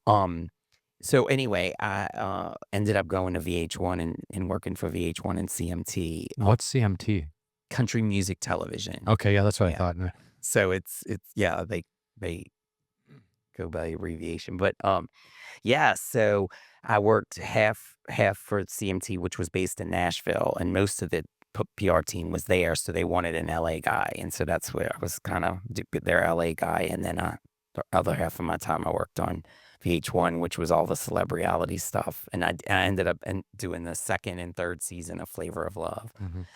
um, so anyway, I, ended up going to VH1 and working for VH1 and CMT, What's CMT? Country Music Television. Okay, yeah, that's what I Yeah. thought. No. So it's yeah, they go by abbreviation, but, yeah, so I worked half for CMT, which was based in Nashville, and most of the PR team was there, so they wanted an LA guy, and so that's where I was kinda their LA guy, and then, the other half of my time I worked on VH1, which was all the celebrity stuff, and I ended up doing the 2nd and 3rd season of Flavor of Love, Mhm.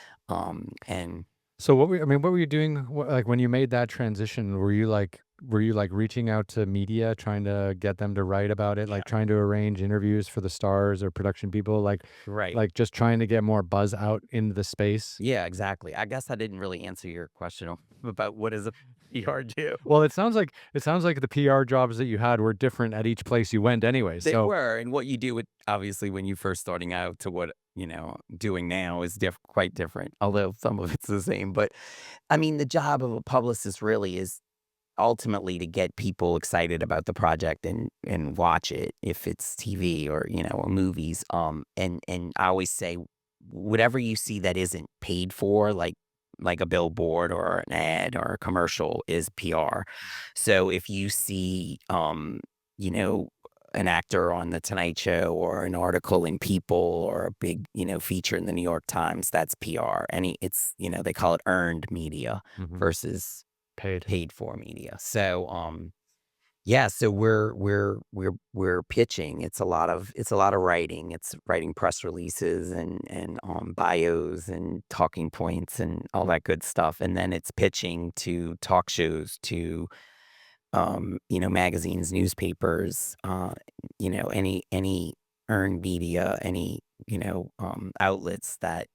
and So what were you doing, like, when you made that transition? Were you like reaching out to media, trying to get them to write about it, yeah, like trying to arrange interviews for the stars or production people, right. like just trying to get more buzz out into the space? Yeah, exactly. I guess I didn't really answer your question about what does a PR do? Well, it sounds like the PR jobs that you had were different at each place you went anyway. They So were, and what you do with obviously when you first starting out to what, doing now is quite different, although some of it's the same. But I mean, the job of a publicist really is ultimately to get people excited about the project and watch it if it's TV or, movies. And I always say whatever you see that isn't paid for, like a billboard or an ad or a commercial is PR. So if you see you know, an actor on the Tonight Show or an article in People or a big, feature in the New York Times, that's PR. It's, they call it earned media mhm, versus paid. paid for media. So, yeah, so we're pitching. It's a lot of writing. It's writing press releases and bios and talking points and all that good stuff. And then it's pitching to talk shows, to magazines, newspapers, any earned media, any outlets that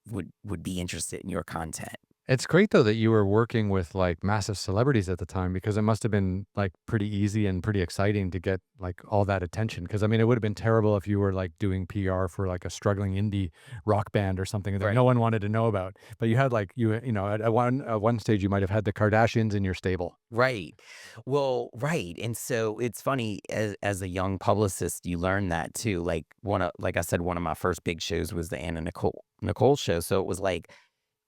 would be interested in your content. It's great though that you were working with like massive celebrities at the time, because it must have been like pretty easy and pretty exciting to get like all that attention. Because I mean, it would have been terrible if you were like doing PR for like a struggling indie rock band or something that no Right. one wanted to know about. But you had like at one stage you might have had the Kardashians in your stable. Right. Well, right. And so it's funny as a young publicist, you learn that too. Like I said, one of my first big shows was the Anna Nicole show. So it was like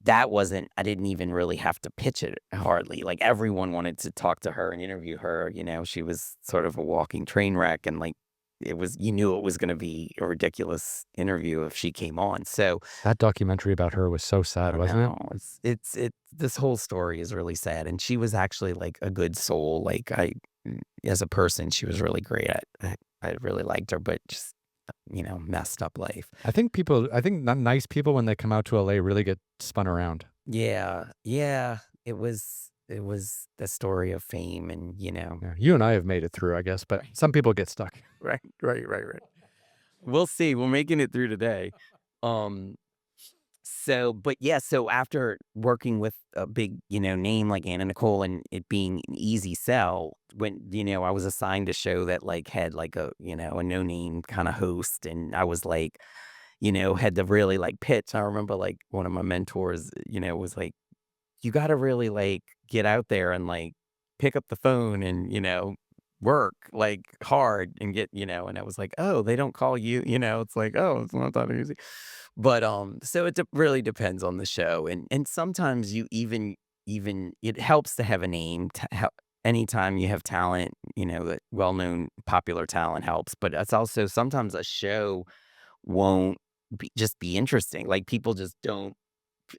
that wasn't I didn't even really have to pitch it hardly. Like everyone wanted to talk to her and interview her. She was sort of a walking train wreck, and like you knew it was gonna be a ridiculous interview if she came on. So That documentary about her was so sad, I wasn't it? know. This whole story is really sad, and she was actually, like, a good soul, like, as a person, she was really great. I really liked her, but just, messed up life. I think nice people when they come out to LA really get spun around. Yeah, yeah, it was the story of fame and, Yeah, you and I have made it through, I guess, but Right, some people get stuck. right. We'll see, we're making it through today. Um but yeah, so after working with a big, name like Anna Nicole and it being an easy sell, when, I was assigned a show that like had like a no name kind of host. And I was like, had to really like pitch. I remember like one of my mentors, was like, you gotta really, like, get out there and, like, pick up the phone and, work, like, hard and and I was like, "Oh, they don't call you," it's like, "Oh, it's not that easy." But, so it really depends on the show, and sometimes you even it helps to have a name to help anytime you have talent, that well-known popular talent helps, but it's also sometimes a show won't just be interesting, like, people just don't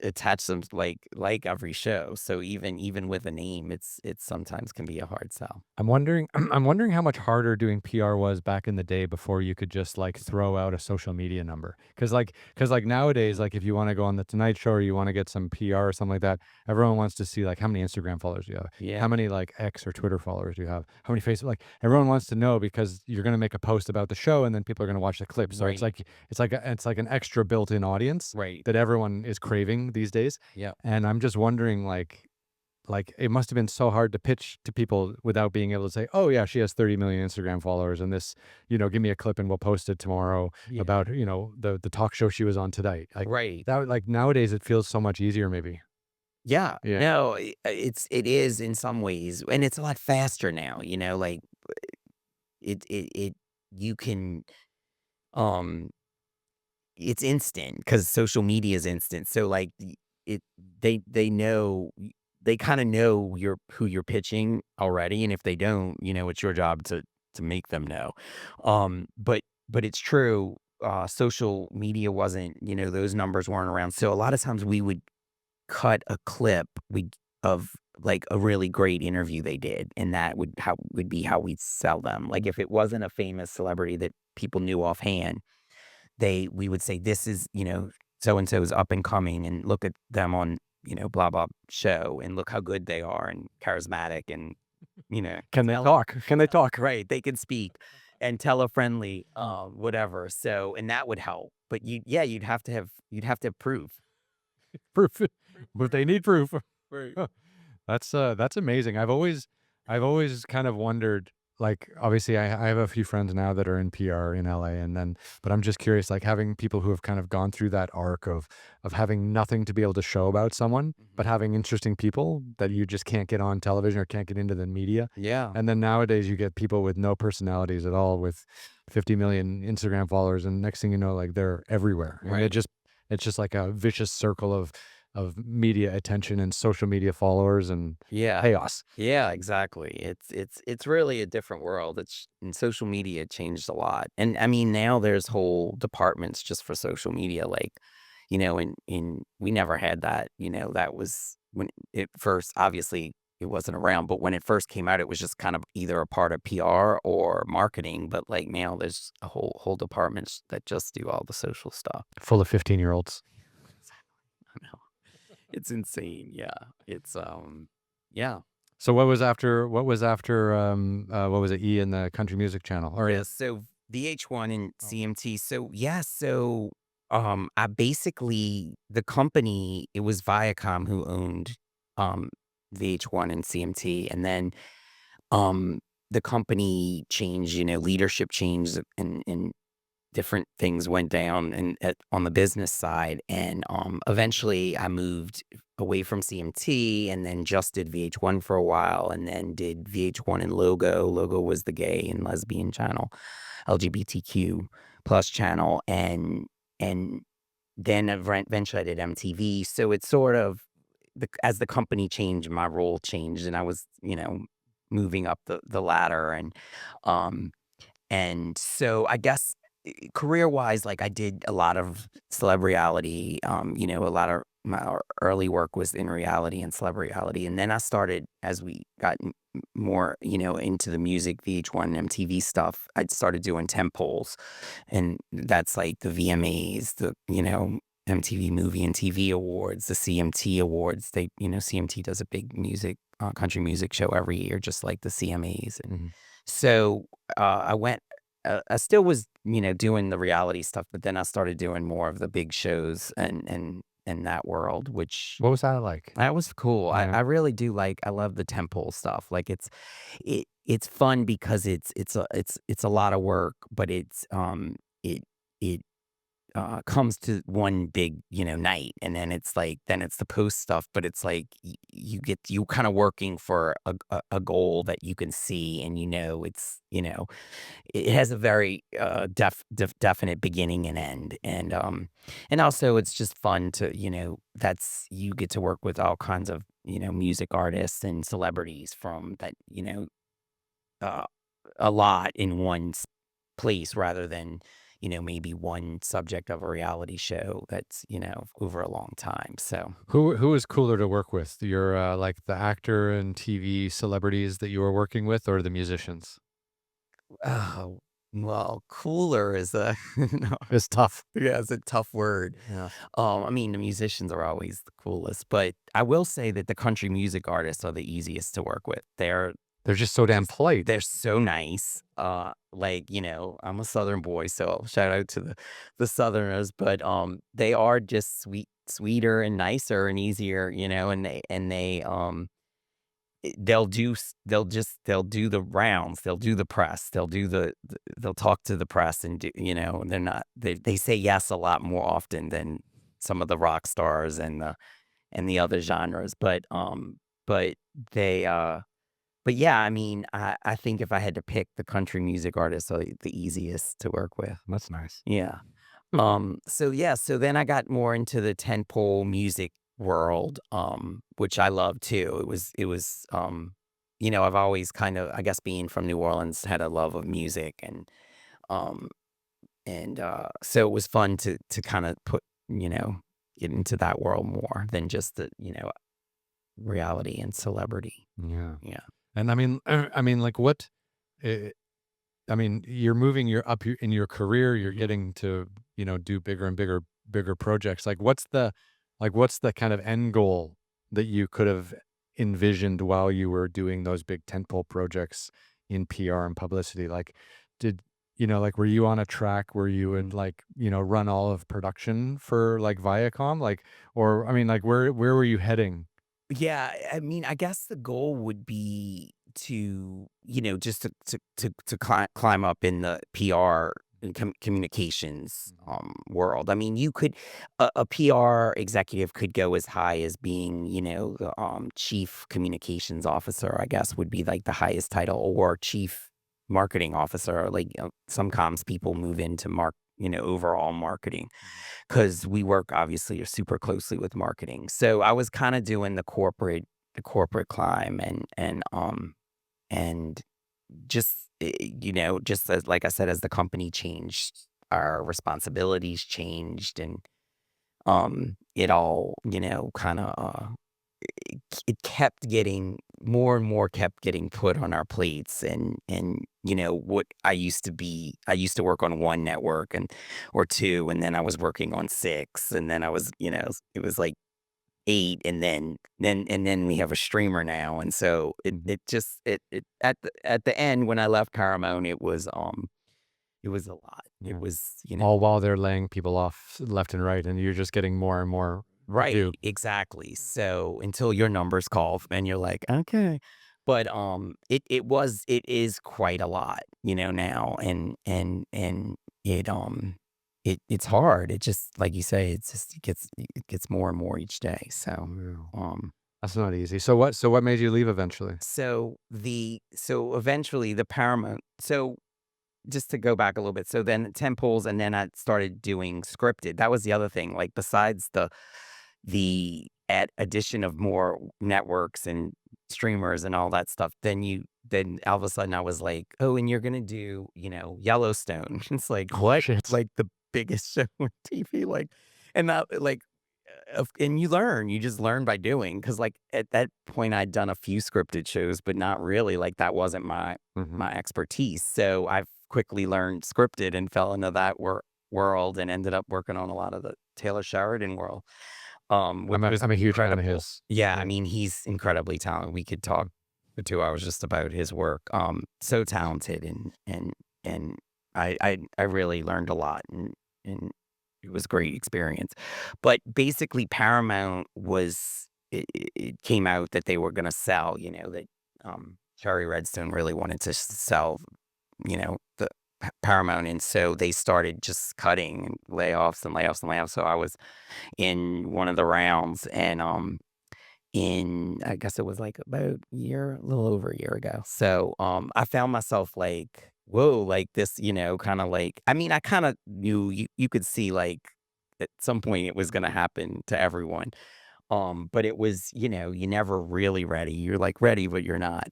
attach them like every show. So even with a name, it's sometimes can be a hard sell. I'm wondering how much harder doing PR was back in the day before you could just like throw out a social media number. Cause like nowadays, like if you want to go on the Tonight Show or you want to get some PR or something like that, everyone wants to see like how many Instagram followers do you have, how Yeah, many like X or Twitter followers do you have, how many Facebook. Like everyone wants to know because you're gonna make a post about the show and then people are gonna watch the clip. So it's right, like it's like an extra built-in audience right. that everyone is craving these days. Yeah. And I'm just wondering, like, like, it must have been so hard to pitch to people without being able to say, "Oh, yeah, she has 30 million Instagram followers, and this, give me a clip and we'll post it tomorrow Yeah. about, the talk show she was on tonight." Like, Right. like, nowadays, it feels so much easier maybe. Yeah. Yeah. No, it is in some ways, and it's a lot faster now, like, it you can, um it's instant because social media is instant. So, like, it they know they kinda know who you're pitching already, and if they don't, it's your job to make them know. But it's true, social media wasn't, those numbers weren't around, so a lot of times we would cut a clip of, like, a really great interview they did, and that would be how we'd sell them. Like, if it wasn't a famous celebrity that people knew offhand, we would say, "This is, so and so is up and coming, and look at them on, blah, blah show, and look how good they are and charismatic and, Can they tell." talk? Can they talk? Right, they can speak and tele-friendly, whatever, so and that would help, but you'd have to have proof. Proof. Proof, But proof, they need proof. right. That's amazing. I've always kind of wondered, like, obviously I have a few friends now that are in PR in LA, and then but I'm just curious, like, having people who have kind of gone through that arc of having nothing to be able to show about someone, but Mhm. having interesting people that you just can't get on television or can't get into the media. Yeah, And then nowadays you get people with no personalities at all with 50 million Instagram followers, and next thing you know, like, they're everywhere. And right. it's just like a vicious circle of media attention and social media followers and Yeah. chaos. Yeah, exactly. It's really a different world. It's and social media changed a lot. And I mean, now there's whole departments just for social media, like, in we never had that, that was when it first obviously it wasn't around, but when it first came out, it was just kind of either a part of PR or marketing. But like now there's a whole departments that just do all the social stuff. Full of 15-year-olds. I know. It's insane. Yeah. Yeah. So what was it, E in the country music channel? Or Yeah, so VH1 and oh, CMT. So yeah, so I basically the company, it was Viacom who owned um VH1 and CMT, and then um the company changed, leadership changed, and different things went down and on the business side, and eventually I moved away from CMT and then just did VH1 for a while, and then did VH1 and Logo was the gay and lesbian channel, LGBTQ plus channel, and then eventually I did MTV. So it's sort of as the company changed, my role changed, and I was, moving up the ladder, um and so I guess career-wise, like, I did a lot of celeb reality, a lot of my early work was in reality and celeb reality, and then I started as we got more, into the music, VH1 and MTV stuff, I started doing temp polls, and that's like the VMAs, the, MTV Movie and TV Awards, the CMT Awards. CMT does a big country music show every year, just like the CMAs. And mhm. so I still was, doing the reality stuff, but then I started doing more of the big shows and that world, which What was that like? that was cool. I Yeah. really do I love the temple stuff. Like it's fun because it's a lot of work, but it it comes to one big, night, and then it's the post stuff, but it's like you kind of working for a goal that you can see, and it has a very definite beginning and end, and also it's just fun to that's you get to work with all kinds of music artists and celebrities from that uh, a lot in one place rather than maybe one subject of a reality show that's over a long time. So Who was cooler to work with? Your, like, the actor and TV celebrities that you were working with, or the musicians? oh well, cooler is a no, It's tough. yeah, it's a tough word. Yeah. I mean, the musicians are always the coolest, but I will say that the country music artists are the easiest to work with. They're just so damn polite. They're so nice. Like, I'm a Southern boy, so shout out to the Southerners, but they are just sweeter and nicer and easier, and they they'll do the rounds, they'll do the press, they'll talk to the press and do, and they say yes a lot more often than some of the rock stars and the other genres, but they, but yeah, I mean, I think if I had to pick, the country music artists are the easiest to work with. That's nice. Yeah. So yeah, so then I got more into the tentpole music world, which I love too. I've always kind of, I guess being from New Orleans, had a love of music, um so it was fun to kind of you know, get into that world more than just the, reality and celebrity. Yeah. Yeah. And I mean, like what, eh, I mean, you're moving, you're up in your career, you're Mhm. getting to, do bigger and bigger projects. What's the kind of end goal that you could have envisioned while you were doing those big tentpole projects in PR and publicity? Like, did, like, were you on a track where you would like, run all of production for like Viacom? Like, or, I mean, like, where were you heading? Yeah, I mean, I guess the goal would be to, just to climb up in the PR and communications Mhm. world. I mean, a PR executive could go as high as being, the chief communications officer, I guess would be like the highest title, or chief marketing officer. Like, some comms people move into overall marketing, Mhm. 'cause we work obviously super closely with marketing. So I was kinda doing the corporate climb, and just, just as, like I said, as the company changed, our responsibilities changed, and, it all, kinda, it kept getting more and more, kept getting put on our plates, and what I used to work on one network, and or two, and then I was working on six, and then I was, it was like eight, and then we have a streamer now, and so Mhm. it at the end, when I left Paramount, it was a lot. It Yeah. was, All while they're laying people off left and right, and you're just getting more and more to right, do. exactly. So until your number's called, and you're like, "Okay." But, it is quite a lot, now, and it's hard. It just, like you say, it gets more and more each day. So, Yeah. um That's not easy. So what made you leave eventually? so eventually the Paramount, so just to go back a little bit, so then temples, and then I started doing scripted. That was the other thing, like, besides the addition of more networks and streamers and all that stuff, then all of a sudden I was like, "Oh, and you're gonna do, Yellowstone." It's like, Oh, "What?" shit. Like, the biggest show on TV, like, and that, like, and you just learn by doing, because, like, at that point, I'd done a few scripted shows, but not really, like, that wasn't Mhm. my expertise. So I've quickly learned scripted and fell into that world, and ended up working on a lot of the Taylor Sheridan world, which was I'm a huge fan of incredible. his. Yeah, I Yeah. mean, he's incredibly talented. We could talk for 2 hours just about his work. So talented, and I really learned a lot, and it was a great experience. But basically, Paramount it came out that they were gonna sell, that, Cherry Redstone really wanted to sell, the Paramount, and so they started just cutting, and layoffs and layoffs and layoffs. So I was in one of the rounds, and, I guess it was like about a little over a year ago. So, I found myself like, whoa, like this, kinda like, I mean, I kinda knew, you could see, like, at some point it was gonna happen to everyone. But it was, you're never really ready. You're like ready, but you're not.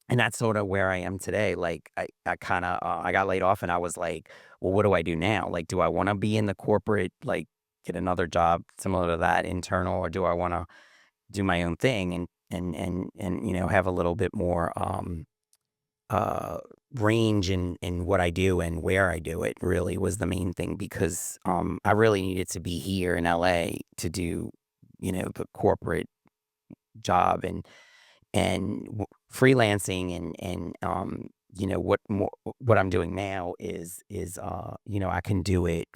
And that's sorta where I am today. Like, I kinda, I got laid off, and I was like, "Well, what do I do now? Like, do I wanna be in the corporate, like, get another job similar to that, internal, or do I wanna do my own thing, and have a little bit more, uh, range in what I do and where I do it," really was the main thing, because, I really needed to be here in LA to do, the corporate job, freelancing, what I'm doing now is, I can do it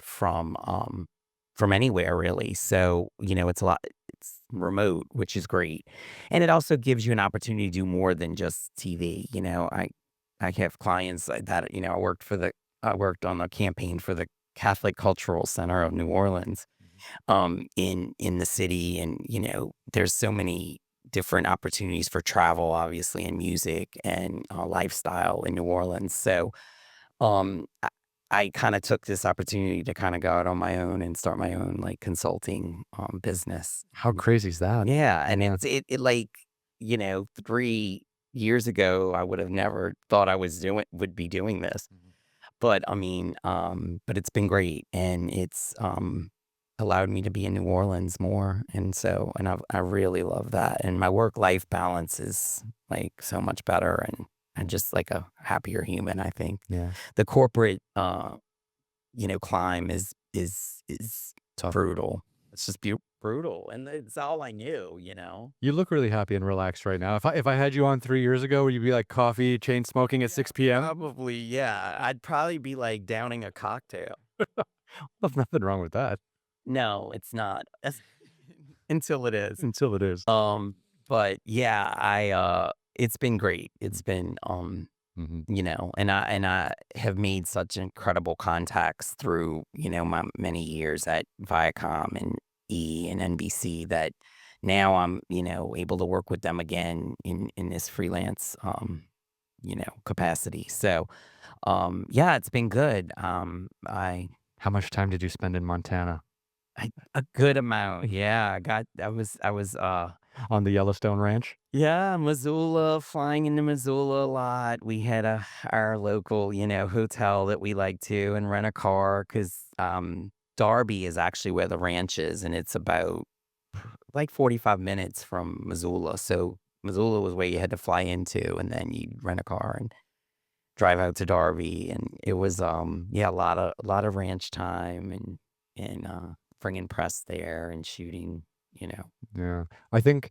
from anywhere really. So, it's remote, which is great. And it also gives you an opportunity to do more than just TV. I have clients that, I worked on a campaign for the Catholic Cultural Center of New Orleans, in the city. And, there's so many different opportunities for travel, obviously, and music and lifestyle in New Orleans. So, I kind of took this opportunity to kind of go out on my own and start my own like consulting business. How crazy is that? Yeah, and Yeah. it like 3 years ago, I would have never thought would be doing this. But I mean, but it's been great, and it's allowed me to be in New Orleans more, and I really love that, and my work life balance is like so much better, and I'm just like a happier human. I think Yeah. the corporate climb is Tough. brutal. It's just brutal, and it's all I knew. You look really happy and relaxed right now. If I had you on 3 years ago, would you be like coffee, chain smoking at Yeah, 6 PM? probably, yeah. I'd probably be, like, downing a cocktail. There's nothing wrong with that No, it's not. Until it is. until it is. Um, but yeah, it's been great. It's Mm, been, mhm. and I have made such incredible contacts through, my many years at Viacom and E! And NBC that now I'm, able to work with them again in this freelance, capacity. So, yeah, it's been good. How much time did you spend in Montana? A good amount. Yeah, I was On the Yellowstone Ranch? yeah, Missoula, flying into Missoula a lot. We had our local, hotel that we like to and rent a car because Darby is actually where the ranch is, and it's about like 45 minutes from Missoula. So Missoula was where you had to fly into, and then you rent a car and drive out to Darby. And it was yeah, a lot of ranch time and bringing press there and shooting, you know. Yeah. I think,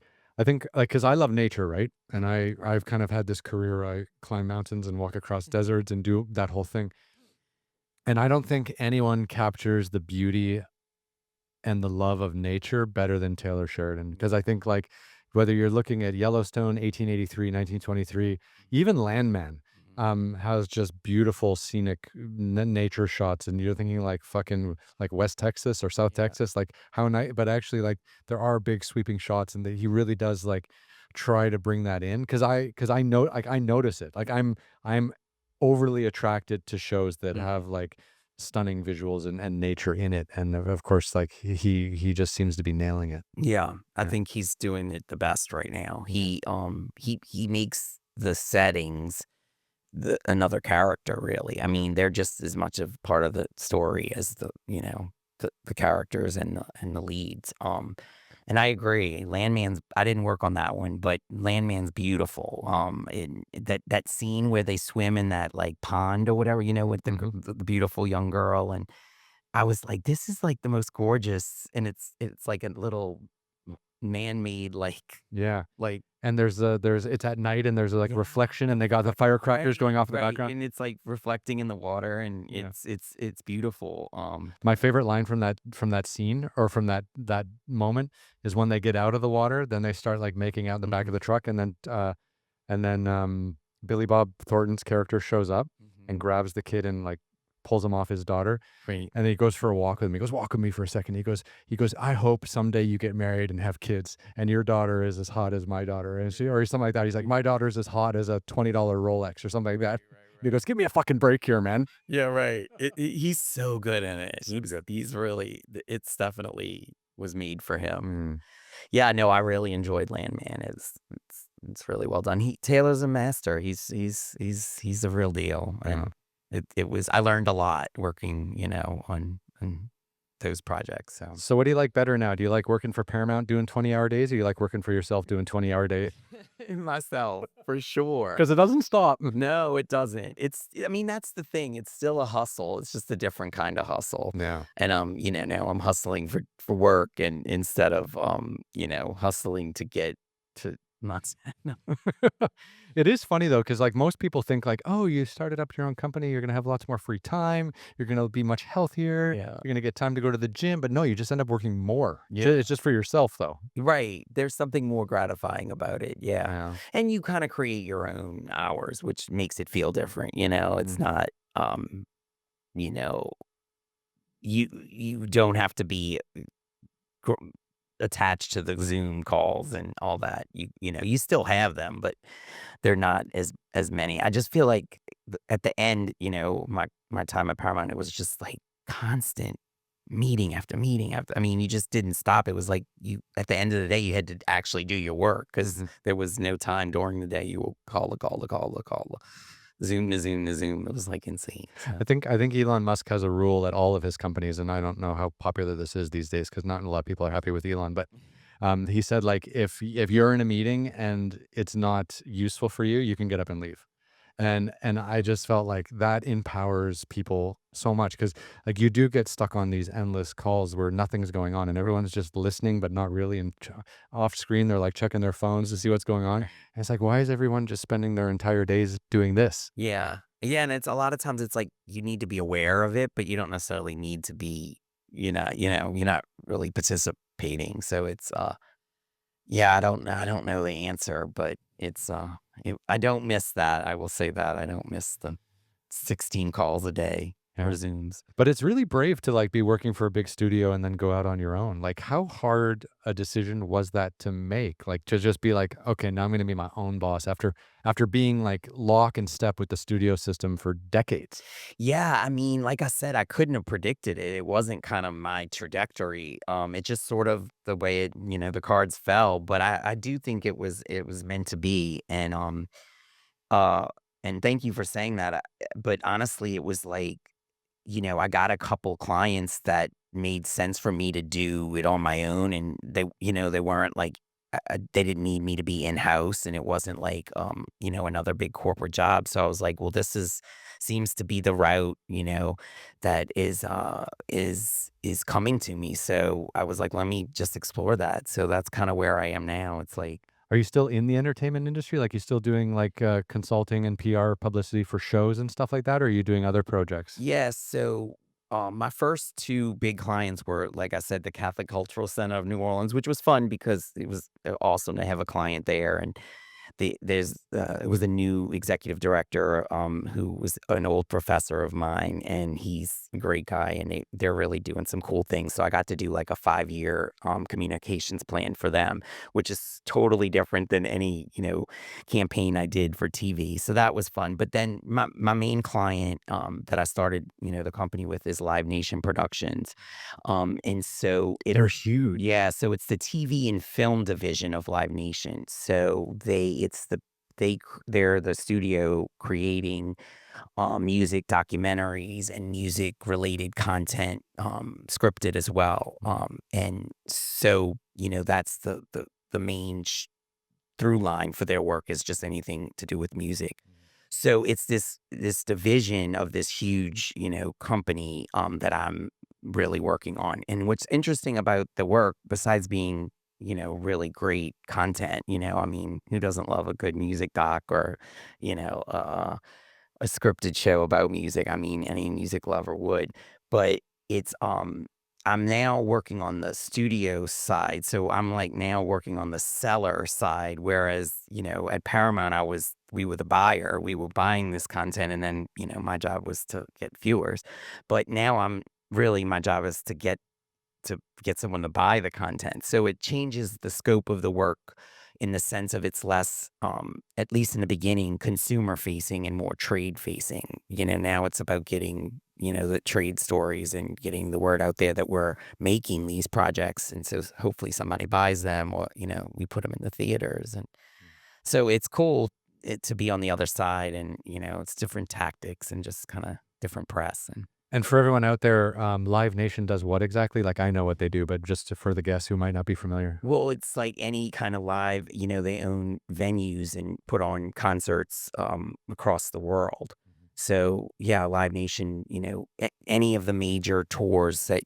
like, cause I love nature, right? And I've kind of had this career, I climb mountains and walk across deserts and do that whole thing. And I don't think anyone captures the beauty and the love of nature better than Taylor Sheridan. Because I think, like, whether you're looking at Yellowstone, 1883, 1923, even Landman, Mhm. has just beautiful scenic nature shots, and you're thinking like fucking like West Texas or South Yeah. Texas, like how nice. But actually, like there are big sweeping shots, and he really does like try to bring that in. Because I know, like I notice it. Like I'm overly attracted to shows that have Mhm. like stunning visuals and nature in it, and of course, like he just seems to be nailing it. Yeah, I Yeah. think he's doing it the best right now. Yeah. He makes the settings another character really. I mean, they're just as much of part of the story as the characters and the leads. And I agree. Landman's I didn't work on that one, but Landman's beautiful. In that scene where they swim in that like pond or whatever, with Mhm. the beautiful young girl, and I was like, this is like the most gorgeous, and it's like a little man-made Yeah. like And there's it's at night, and there's, like, yeah, reflection, and they got the firecrackers right, going off in the right, background. and it's like reflecting in the water, and Yeah. it's beautiful. My favorite line from that scene, or from that moment, is when they get out of the water, then they start, like, making out in the back of Mhm, the truck, and then Billy Bob Thornton's character shows up and mhm. grabs the kid and, like, pulls him off his daughter, Right. and then he goes for a walk with him. He goes, "Walk with me for a second." He goes, "I hope someday you get married and have kids, and your daughter is as hot as my daughter," and or something like that. He's like, "My daughter's as hot as a $20 Rolex," or something like Right, that. right, And he right. goes, "Give me a fucking break here, man." Yeah, right. He's so good in it. So good. He's really it's definitely was made for him. Mm, Yeah, no, I really enjoyed Landman. It's really well done. Taylor's a master. He's the real deal, yeah. and it was I learned a lot working, on those projects. So So what do you like better now? Do you like working for Paramount doing 20-hour days, or you like working for yourself doing 20-hour day? myself for sure. Because it doesn't stop. No, it doesn't. I mean, that's the thing. It's still a hustle. It's just a different kind of hustle. Yeah. And now I'm hustling for work and instead of hustling to get to Not sad, no. It is funny though, because like most people think like, oh, you started up your own company, you're gonna have lots more free time, you're gonna be much healthier, Yeah. you're gonna get time to go to the gym. But no, you just end up working more. Yeah. It's just for yourself though. Right. There's something more gratifying about it. Yeah. Yeah. And you kind of create your own hours, which makes it feel different. It's Mm. not, you know, you don't have to be gr- attached to the Zoom calls and all that. You still have them, but they're not as many. I just feel like at the end, my time at Paramount, it was just like constant meeting after meeting after. I mean, you just didn't stop. It was like you at the end of the day, you had to actually do your work because Mhm. there was no time during the day. You will call, Zoom to Zoom to Zoom. It was like insane. So I think Elon Musk has a rule at all of his companies, and I don't know how popular this is these days because not a lot of people are happy with Elon. But he said like if you're in a meeting and it's not useful for you, you can get up and leave. And I just felt like that empowers people so much because like you do get stuck on these endless calls where nothing's going on and everyone's just listening but not really and off screen they're like checking their phones to see what's going on. And it's like why is everyone just spending their entire days doing this? yeah, yeah, and it's a lot of times it's like you need to be aware of it, but you don't necessarily need to be. You're not really participating. So it's yeah, I don't know the answer, but I don't miss that, I will say that, I don't miss the 16 calls a day or Yeah. Zooms. But it's really brave to, like, be working for a big studio and then go out on your own. Like, how hard a decision was that to make? Like, to just be like, "Okay, now I'm gonna be my own boss," after being, like, lock and step with the studio system for decades. Yeah, I mean, like I said, I couldn't have predicted it, it wasn't kind of my trajectory, it just sort of the way the cards fell, but I do think it was meant to be, uh and thank you for saying that, but honestly, it was like I got a couple clients that made sense for me to do it on my own, and they weren't like they didn't need me to be in house, and it wasn't like another big corporate job. So I was like, well, this is seems to be the route that is coming to me. So I was like, let me just explore that. So that's kind of where I am now. It's like Are you still in the entertainment industry? Like, you still doing, like, consulting and PR publicity for shows and stuff like that, or are you doing other projects? yes. So, my first two big clients were, like I said, the Catholic Cultural Center of New Orleans, which was fun because it was awesome to have a client there, and it was a new executive director who was an old professor of mine, and he's a great guy, and they're really doing some cool things. So I got to do like a 5-year communications plan for them, which is totally different than any campaign I did for TV. So that was fun. But then my main client that I started the company with is Live Nation Productions, and so They're huge. yeah, so it's the TV and film division of Live Nation. So they're the studio creating music documentaries and music related content, scripted as well. And so that's the main through line for their work is just anything to do with music. So it's this division of this huge, company that I'm really working on. And what's interesting about the work, besides being, really great content, I mean, who doesn't love a good music doc or, you know, uh, a scripted show about music. I mean, any music lover would, but it's, I'm now working on the studio side. So I'm like now working on the seller side. Whereas, at Paramount, we were the buyer. We were buying this content and then, my job was to get viewers. But now my job is to get someone to buy the content. So it changes the scope of the work in the sense of it's less, at least in the beginning, consumer facing and more trade facing. Now it's about getting, the trade stories and getting the word out there that we're making these projects. And so hopefully somebody buys them or, we put them in the theaters. And so it's cool to be on the other side and, it's different tactics and just kind of different press. And And for everyone out there, Live Nation does what exactly? Like, I know what they do, but just for the guests who might not be familiar. well, it's like any kind of live, they own venues and put on concerts across the world. So, yeah, Live Nation, any of the major tours that,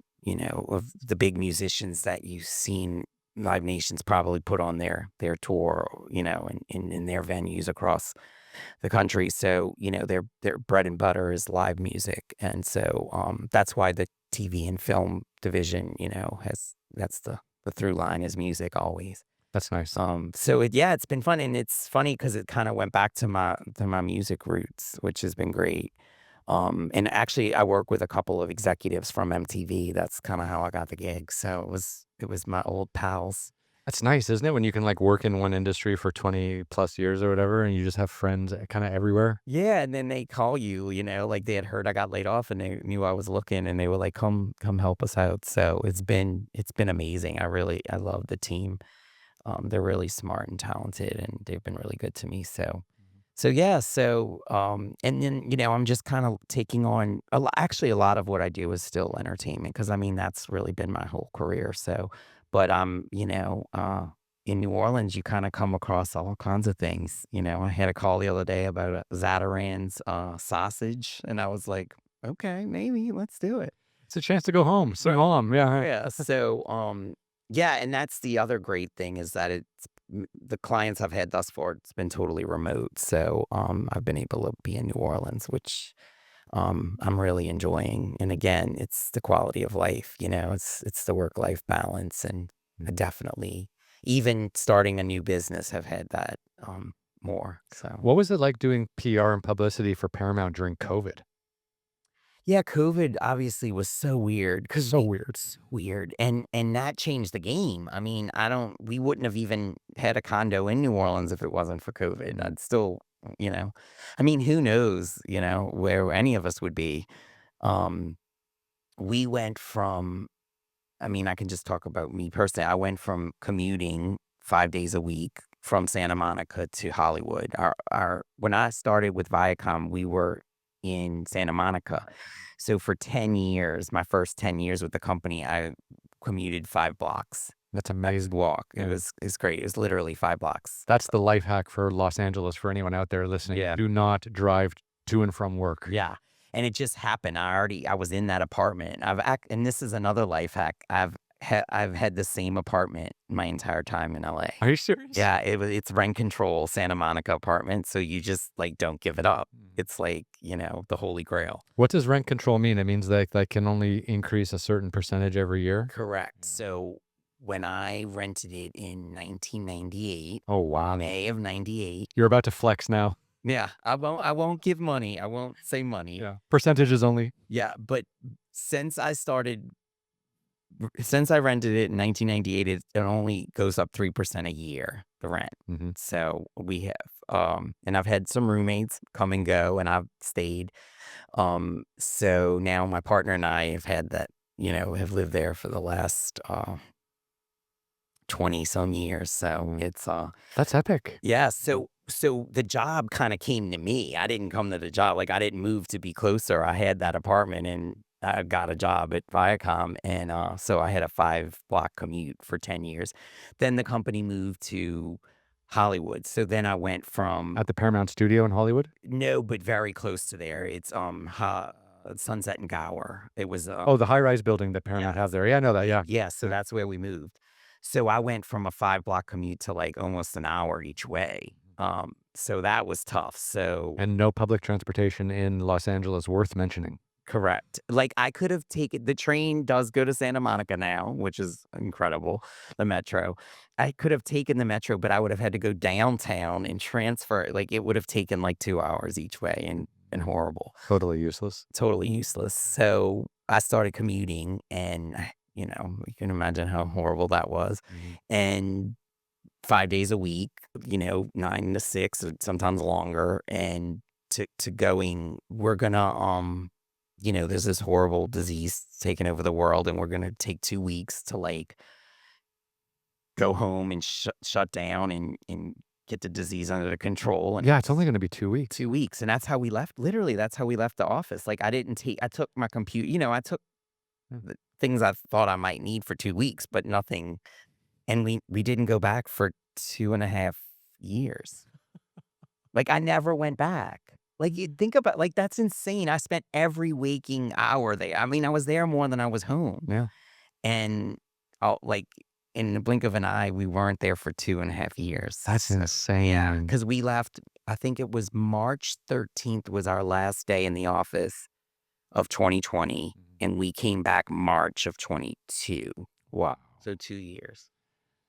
of the big musicians that you've seen Live Nation's probably put on their tour, in their venues across the country. So, their bread and butter is live music. And so that's why the TV and film division, has that's the through line is music always. That's nice. So it's been fun, and it's funny because it kind of went back to my music roots, which has been great. And actually, I work with a couple of executives from MTV. That's kind of how I got the gig. So it was my old pals. That's nice, isn't it? When you can like work in one industry for 20 plus years or whatever, and you just have friends kind of everywhere. Yeah, and then they call you, like they had heard I got laid off and they knew I was looking and they were like, come help us out. So it's been amazing. I love the team. They're really smart and talented and they've been really good to me. So yeah, and then, I'm just kind of taking on actually a lot of what I do is still entertainment because I mean that's really been my whole career. So, but in New Orleans, you kind of come across all kinds of things. I had a call the other day about a Zatarain's sausage, and I was like, okay, maybe let's do it. It's a chance to go home, see mom. Yeah. Yeah. Yeah, and that's the other great thing is that the clients I've had thus far, it's been totally remote. So I've been able to be in New Orleans, which I'm really enjoying. And again, it's the quality of life, it's the work-life balance. And I definitely, even starting a new business, have had that more. So What was it like doing PR and publicity for Paramount during COVID? yeah, COVID obviously was so weird because So weird. it's weird, and that changed the game. I mean, we wouldn't have even had a condo in New Orleans if it wasn't for COVID. I'd still, you know, I mean, who knows, where any of us would be. Um, we went from, I mean, I can just talk about me personally. I went from commuting 5 days a week from Santa Monica to Hollywood. Our when I started with Viacom, we were in Santa Monica. So for 10 years, my first 10 years with the company, I commuted 5 blocks. That's I could amazing. walk. It Yeah. was it's great. It was literally 5 blocks. That's the life hack for Los Angeles for anyone out there listening. Yeah. Do not drive to and from work. Yeah. And it just happened. I was in that apartment. And this is another life hack. I've had the same apartment my entire time in LA. Are you serious? Yeah, it's rent control Santa Monica apartment, so you just, like, don't give it up. It's like, the holy grail. What does rent control mean? It means that they can only increase a certain percentage every year. Correct. So, when I rented it in 1998, Oh wow. May of '98. You're about to flex now. Yeah, I won't give money, I won't say money. Yeah. Percentages only. Yeah, but since I rented it in 1998, it only goes up 3% a year, the rent. Hmm. So we have, and I've had some roommates come and go, and I've stayed. So now my partner and I have had that, have lived there for the last 20 some years. So it's That's epic. yeah. So the job kind of came to me. I didn't come to the job. Like I didn't move to be closer. I had that apartment and I got a job at Viacom, and so I had a 5 block commute for 10 years. Then the company moved to Hollywood. So then I went from At the Paramount Studio in Hollywood. no, but very close to there. It's Sunset and Gower. It was Oh, the high-rise building that Paramount have there. Yeah, I know that. Yeah. yeah. So that's where we moved. So I went from a 5 block commute to like almost an hour each way. So that was tough. So And no public transportation in Los Angeles worth mentioning. correct. Like I could have taken the train does go to Santa Monica now, which is incredible. The metro. I could have taken the metro, but I would have had to go downtown and transfer. Like it would have taken like 2 hours each way and horrible. Totally useless. Totally useless. So I started commuting and you can imagine how horrible that was. And 5 days a week, 9 to 6, or sometimes longer, and to going, we're gonna there's this horrible disease taking over the world, and we're gonna take 2 weeks to like go home and shut down and get the disease under control. And Yeah, it's only going to be 2 weeks. 2 weeks, and that's how we left. Literally, that's how we left the office. Like I took my computer, I took the things I thought I might need for 2 weeks, but nothing. And we didn't go back for 2.5 years. Like I never went back. Like you think about like that's insane. I spent every waking hour there. I mean, I was there more than I was home. Yeah. And I'll like in the blink of an eye, we weren't there for 2.5 years. That's So, yeah, insane. because we left, I think it was March 13th was our last day in the office of 2020, and we came back March of 22. Wow. So 2 years.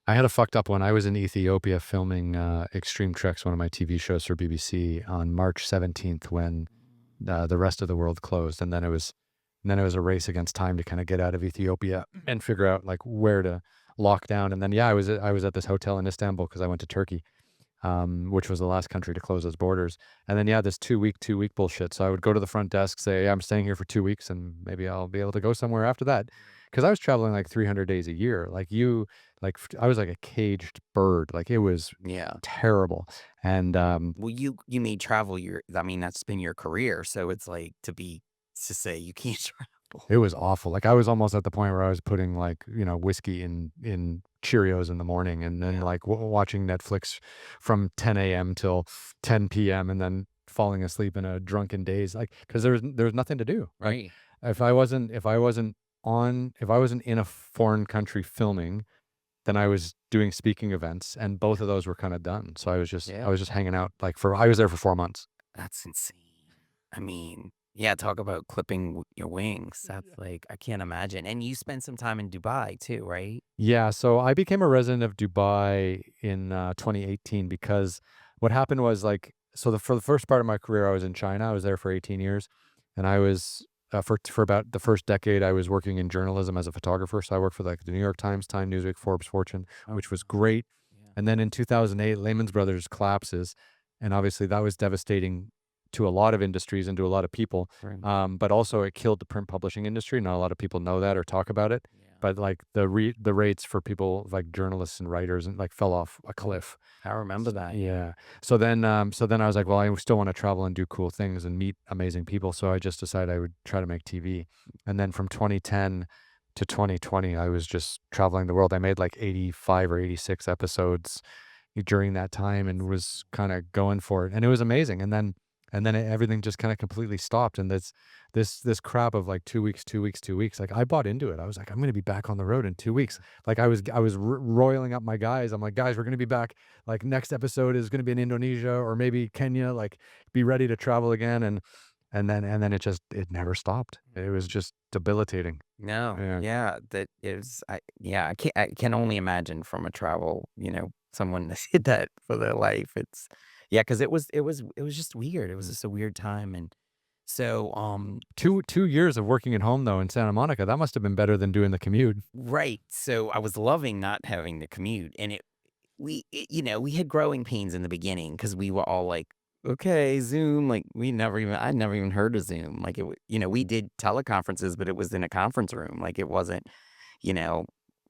I had a fucked up one. I was in Ethiopia filming Extreme Treks, one of my TV shows for BBC, on March 17th when the rest of the world closed, and then it was a race against time to kind of get out of Ethiopia and figure out like where to lock down. And then yeah, I was at this hotel in Istanbul because I went to Turkey, which was the last country to close its borders. And then yeah, this 2 week bullshit. So I would go to the front desk, say, yeah, I'm staying here for 2 weeks, and maybe I'll be able to go somewhere after that. Because I was traveling like 300 days a year. I was like a caged bird. Like it was Yeah. terrible. And Well, you made travel your I mean, that's been your career, so it's like to say you can't travel. it was awful. Like I was almost at the point where I was putting like, whiskey in Cheerios in the morning, and then Yeah. like watching Netflix from 10 a.m. till 10 p.m. and then falling asleep in a drunken daze. Like, because there was nothing to do. Like Right. if I wasn't in a foreign country filming, then I was doing speaking events, and both of those were kind of done. So I Yeah. was just hanging out I was there for 4 months. That's insane. I mean, yeah, talk about clipping your wings. That's like I can't imagine. And you spent some time in Dubai too, right? Yeah, so I became a resident of Dubai in 2018 because what happened was for the first part of my career I was in China. I was there for 18 years, and I was for about the first decade I was working in journalism as a photographer. So I worked for like the New York Times, Time, Newsweek, Forbes, Fortune, Oh, which was wow. great. Yeah. And then in 2008, Lehman Brothers collapses, and obviously that was devastating to a lot of industries and to a lot of people. Right. But also it killed the print publishing industry. Not a lot of people know that or talk about it, Yeah. but like the rates for people like journalists and writers and like fell off a cliff. I remember that. Yeah. Yeah. So then I was like, well, I still want to travel and do cool things and meet amazing people. So I just decided I would try to make TV. And then from 2010 to 2020, I was just traveling the world. I made like 85 or 86 episodes during that time and was kind of going for it. And it was amazing. And then everything just kind of completely stopped. And this crap of like 2 weeks, 2 weeks, 2 weeks. Like I bought into it. I was like, I'm going to be back on the road in 2 weeks. Like I was roiling up my guys. I'm like, guys, we're going to be back. Like next episode is going to be in Indonesia or maybe Kenya. Like be ready to travel again. And then it never stopped. It was just debilitating. No. Yeah. Yeah. That is. I can only imagine from a travel. Someone that did that for their life. It's yeah, because it was just weird. It was just a weird time, and so Two years of working at home though in Santa Monica. That must have been better than doing the commute. right. So I was loving not having the commute, and we had growing pains in the beginning because we were all like, okay, Zoom. Like I'd never even heard of Zoom. Like we did teleconferences, but it was in a conference room. Like it wasn't, you know,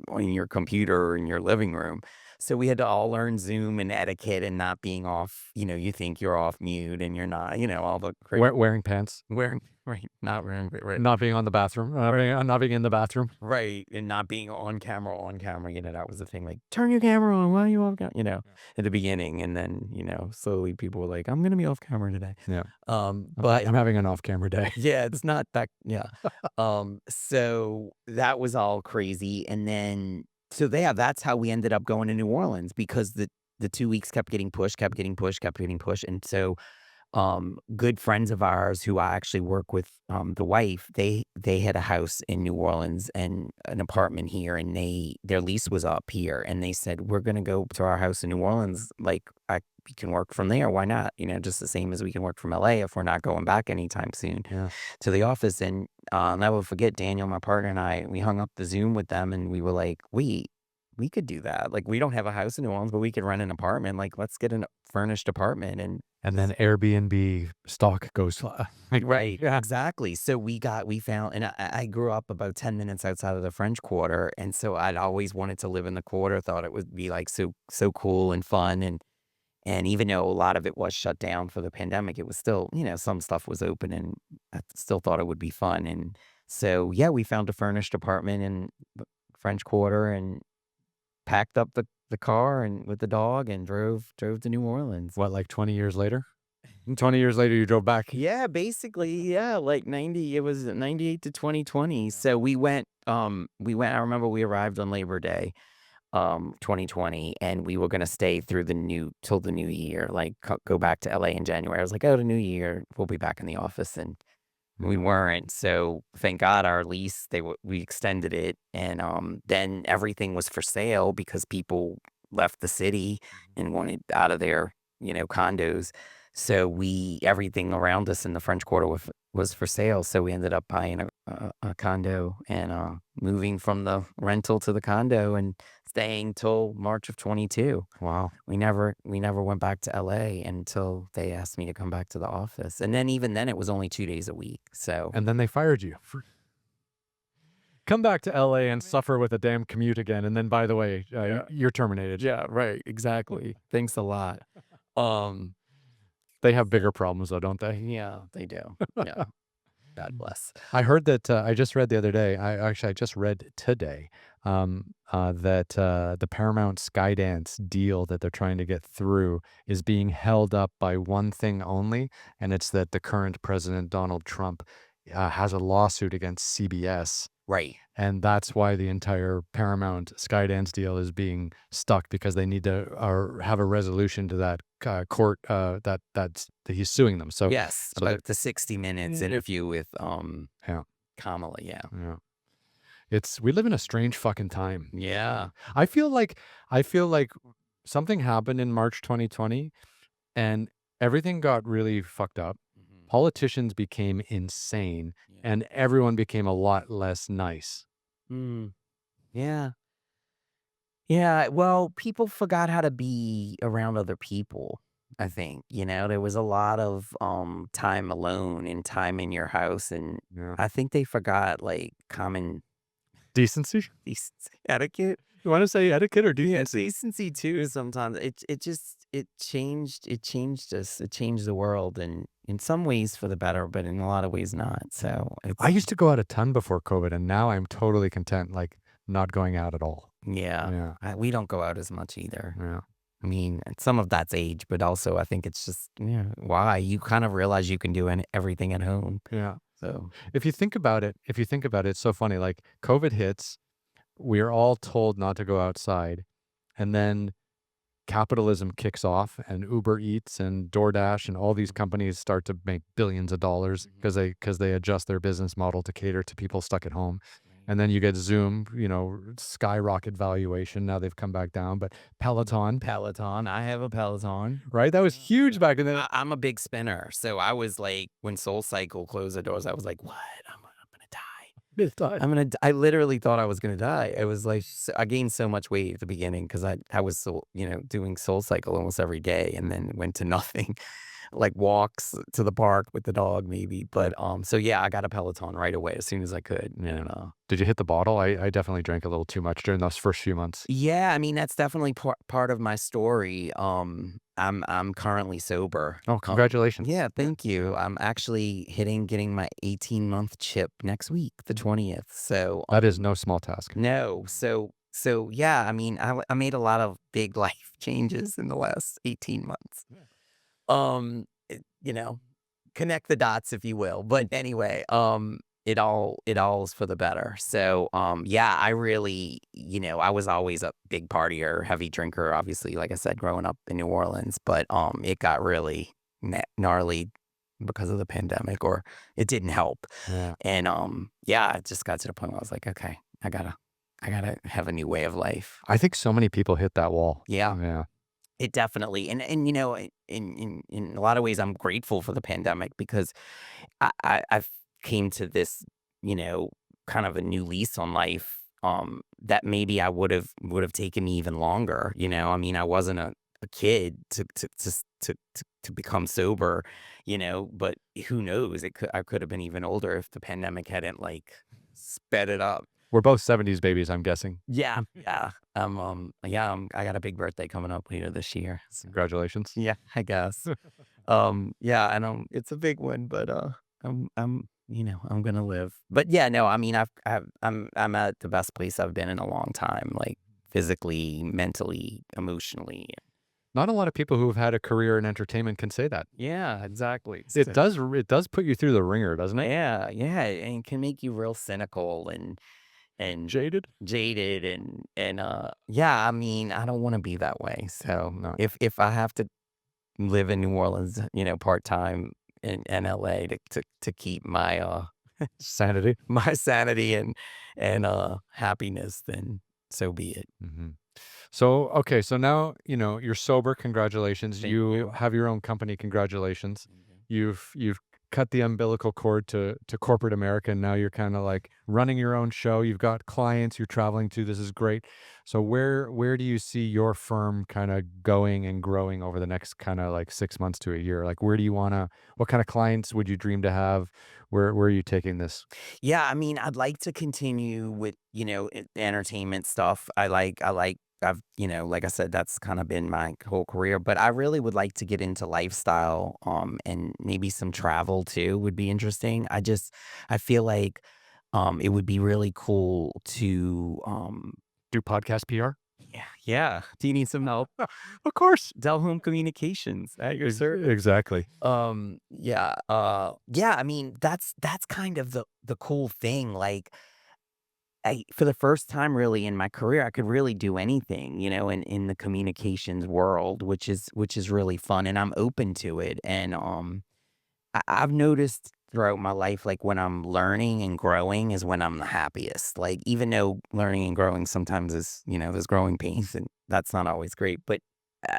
on your computer or in your living room. So we had to all learn Zoom and etiquette and not being off. You think you're off mute and you're not. All the Wearing pants. wearing right, not wearing right. Not being on the bathroom, not being in the bathroom. Right, and not being on camera, that was the thing, like, "Turn your camera on, why are you off cam" at the beginning, and then, slowly people were like, "I'm gonna be off camera today." Yeah. But I'm having an off-camera day. yeah, it's not that yeah. So that was all crazy, and then yeah, that's how we ended up going to New Orleans because the 2 weeks kept getting pushed, kept getting pushed, kept getting pushed, and so good friends of ours who I actually work with, the wife, they had a house in New Orleans and an apartment here, and their lease was up here, and they said, "We're gonna go to our house in New Orleans, like, we can work from there, why not?" Just the same as we can work from LA if we're not going back anytime soon Yeah. to the office, and, I'll never forget Daniel, my partner, and I, we hung up the Zoom with them, and we were like, "Wait, we could do that, like, we don't have a house in New Orleans, but we could rent an apartment, like, let's get a furnished apartment," and And then Airbnb stock goes like right, yeah. exactly. So we found, and I grew up about 10 minutes outside of the French Quarter, and so I'd always wanted to live in the quarter, thought it would be like so cool and fun, and even though a lot of it was shut down for the pandemic, it was still, some stuff was open, and I still thought it would be fun. And so yeah, we found a furnished apartment in the French Quarter and packed up the car and with the dog and drove to New Orleans. What, like 20 years later? 20 years later, you drove back? Yeah, basically, yeah, like 90 it was 98 to 2020. So we went, I remember we arrived on Labor Day. 2020, and we were gonna stay through till the new year, like, go back to LA in January. I was like, "Oh, the new year, we'll be back in the office," and we Yeah. weren't. So, thank God our lease, we extended it, and, then everything was for sale because people left the city and wanted out of their, condos. So everything around us in the French Quarter was for sale, so we ended up buying a condo and, moving from the rental to the condo and staying till March of '22. Wow. We never went back to LA until they asked me to come back to the office, and then even then, it was only 2 days a week, so And then they fired you. Come back to LA and suffer with a damn commute again, and then, by the way, yeah. you're terminated. Yeah, right, exactly. Thanks a lot. Um, They have bigger problems though, don't they? yeah, they do. Yeah, God bless. I heard that, I just read the other day, I just read today, that, the Paramount Skydance deal that they're trying to get through is being held up by one thing only, and it's that the current president, Donald Trump, has a lawsuit against CBS, Right. and that's why the entire Paramount Skydance deal is being stuck because they need to, have a resolution to that, court, that he's suing them. Yes, So that about the 60 Minutes interview with, yeah, Kamala, yeah. yeah. We live in a strange fucking time. Yeah. I feel like something happened in March 2020 and everything got really fucked up. Mhm. Politicians became insane Yeah. and everyone became a lot less nice. Mm, yeah. Yeah, well, people forgot how to be around other people, I think, there was a lot of, time alone and time in your house, and Yeah. I think they forgot, like, common Decency? decency etiquette. You want to say etiquette or Yeah, decency? decency too sometimes. It changed us, it changed the world, and in some ways for the better, but in a lot of ways not, so I it's used to go out a ton before COVID and now I'm totally content, like not going out at all. yeah, Yeah. we don't go out as much either. Yeah. I mean, and some of that's age, but also I think it's just, yeah, why? You kind of realize you can do everything at home. Yeah. So, If you think about it, it's so funny. Like COVID hits, we're all told not to go outside. And then capitalism kicks off and Uber Eats and DoorDash and all these companies start to make billions of dollars mhm, because they adjust their business model to cater to people stuck at home. right. And then you get Zoom, skyrocket valuation. Now they've come back down, but Peloton, Peloton, I have a Peloton. right? That was Yeah, huge yeah. back then. I'm a big spinner, so I was like, when SoulCycle closed the doors, I was like, "What? I'm gonna die. Peloton. I literally thought I was gonna die." It was like I gained so much weight at the beginning because I was doing SoulCycle almost every day, and then went to nothing, like walks to the park with the dog maybe. Yeah. But so yeah, I got a Peloton right away as soon as I could, Yeah. and Did you hit the bottle? I definitely drank a little too much during those first few months. yeah, I mean, that's definitely part of my story. I'm currently sober. Oh, congratulations. Yeah, thank you. I'm actually getting my 18-month chip next week, the 20th. So, That is no small task. no, so yeah, I mean, I made a lot of big life changes in the last 18 months. It, connect the dots, if you will. But anyway, it all is for the better. So, yeah, I really, I was always a big partier, heavy drinker, obviously, like I said, growing up in New Orleans, but it got really gnarly because of the pandemic, or it didn't help. Yeah. And yeah, it just got to the point where I was like, okay, I gotta have a new way of life. I think so many people hit that wall. Yeah. Yeah. It definitely, and in a lot of ways, I'm grateful for the pandemic because I've came to this, kind of a new lease on life. That maybe I would have taken me even longer. I mean, I wasn't a kid to become sober, but who knows? I could have been even older if the pandemic hadn't like sped it up. We're both 70s babies, I'm guessing. Yeah, yeah. Yeah, I got a big birthday coming up later this year. So, Congratulations. yeah, I guess. Yeah, and it's a big one, but I'm gonna live. But yeah, no, I mean, I'm at the best place I've been in a long time, like physically, mentally, emotionally. Not a lot of people who have had a career in entertainment can say that. Yeah, exactly. It does put you through the ringer, doesn't it? Yeah, yeah, and it can make you real cynical, and and Jaded? jaded and yeah, I mean, I don't want to be that way. So No. if I have to live in New Orleans, part time in LA to keep my Sanity? my sanity and happiness, then so be it. Mhm. So, okay, so now, you're sober, congratulations. Thank You you. have your own company, congratulations. Thank you. You've cut the umbilical cord to corporate America, and now you're kinda, like, running your own show. You've got clients you're traveling to, this is great. So where do you see your firm kinda going and growing over the next kinda, like, 6 months to a year? Like, where do you wanna what kinda clients would you dream to have? Where are you taking this? Yeah, I mean, I'd like to continue with, entertainment stuff. Like I said, that's kind of been my whole career, but I really would like to get into lifestyle, and maybe some travel too would be interesting. I feel like, it would be really cool to, Do podcast PR? yeah, yeah. Do you need some help? Of course. Delhomme Communications at your service. Exactly. Yeah, I mean, that's kind of the cool thing, like, for the first time really in my career, I could really do anything, in the communications world, which is really fun, and I'm open to it, and, I've noticed throughout my life, like, when I'm learning and growing is when I'm the happiest, like, even though learning and growing sometimes is, there's growing pains, and that's not always great, but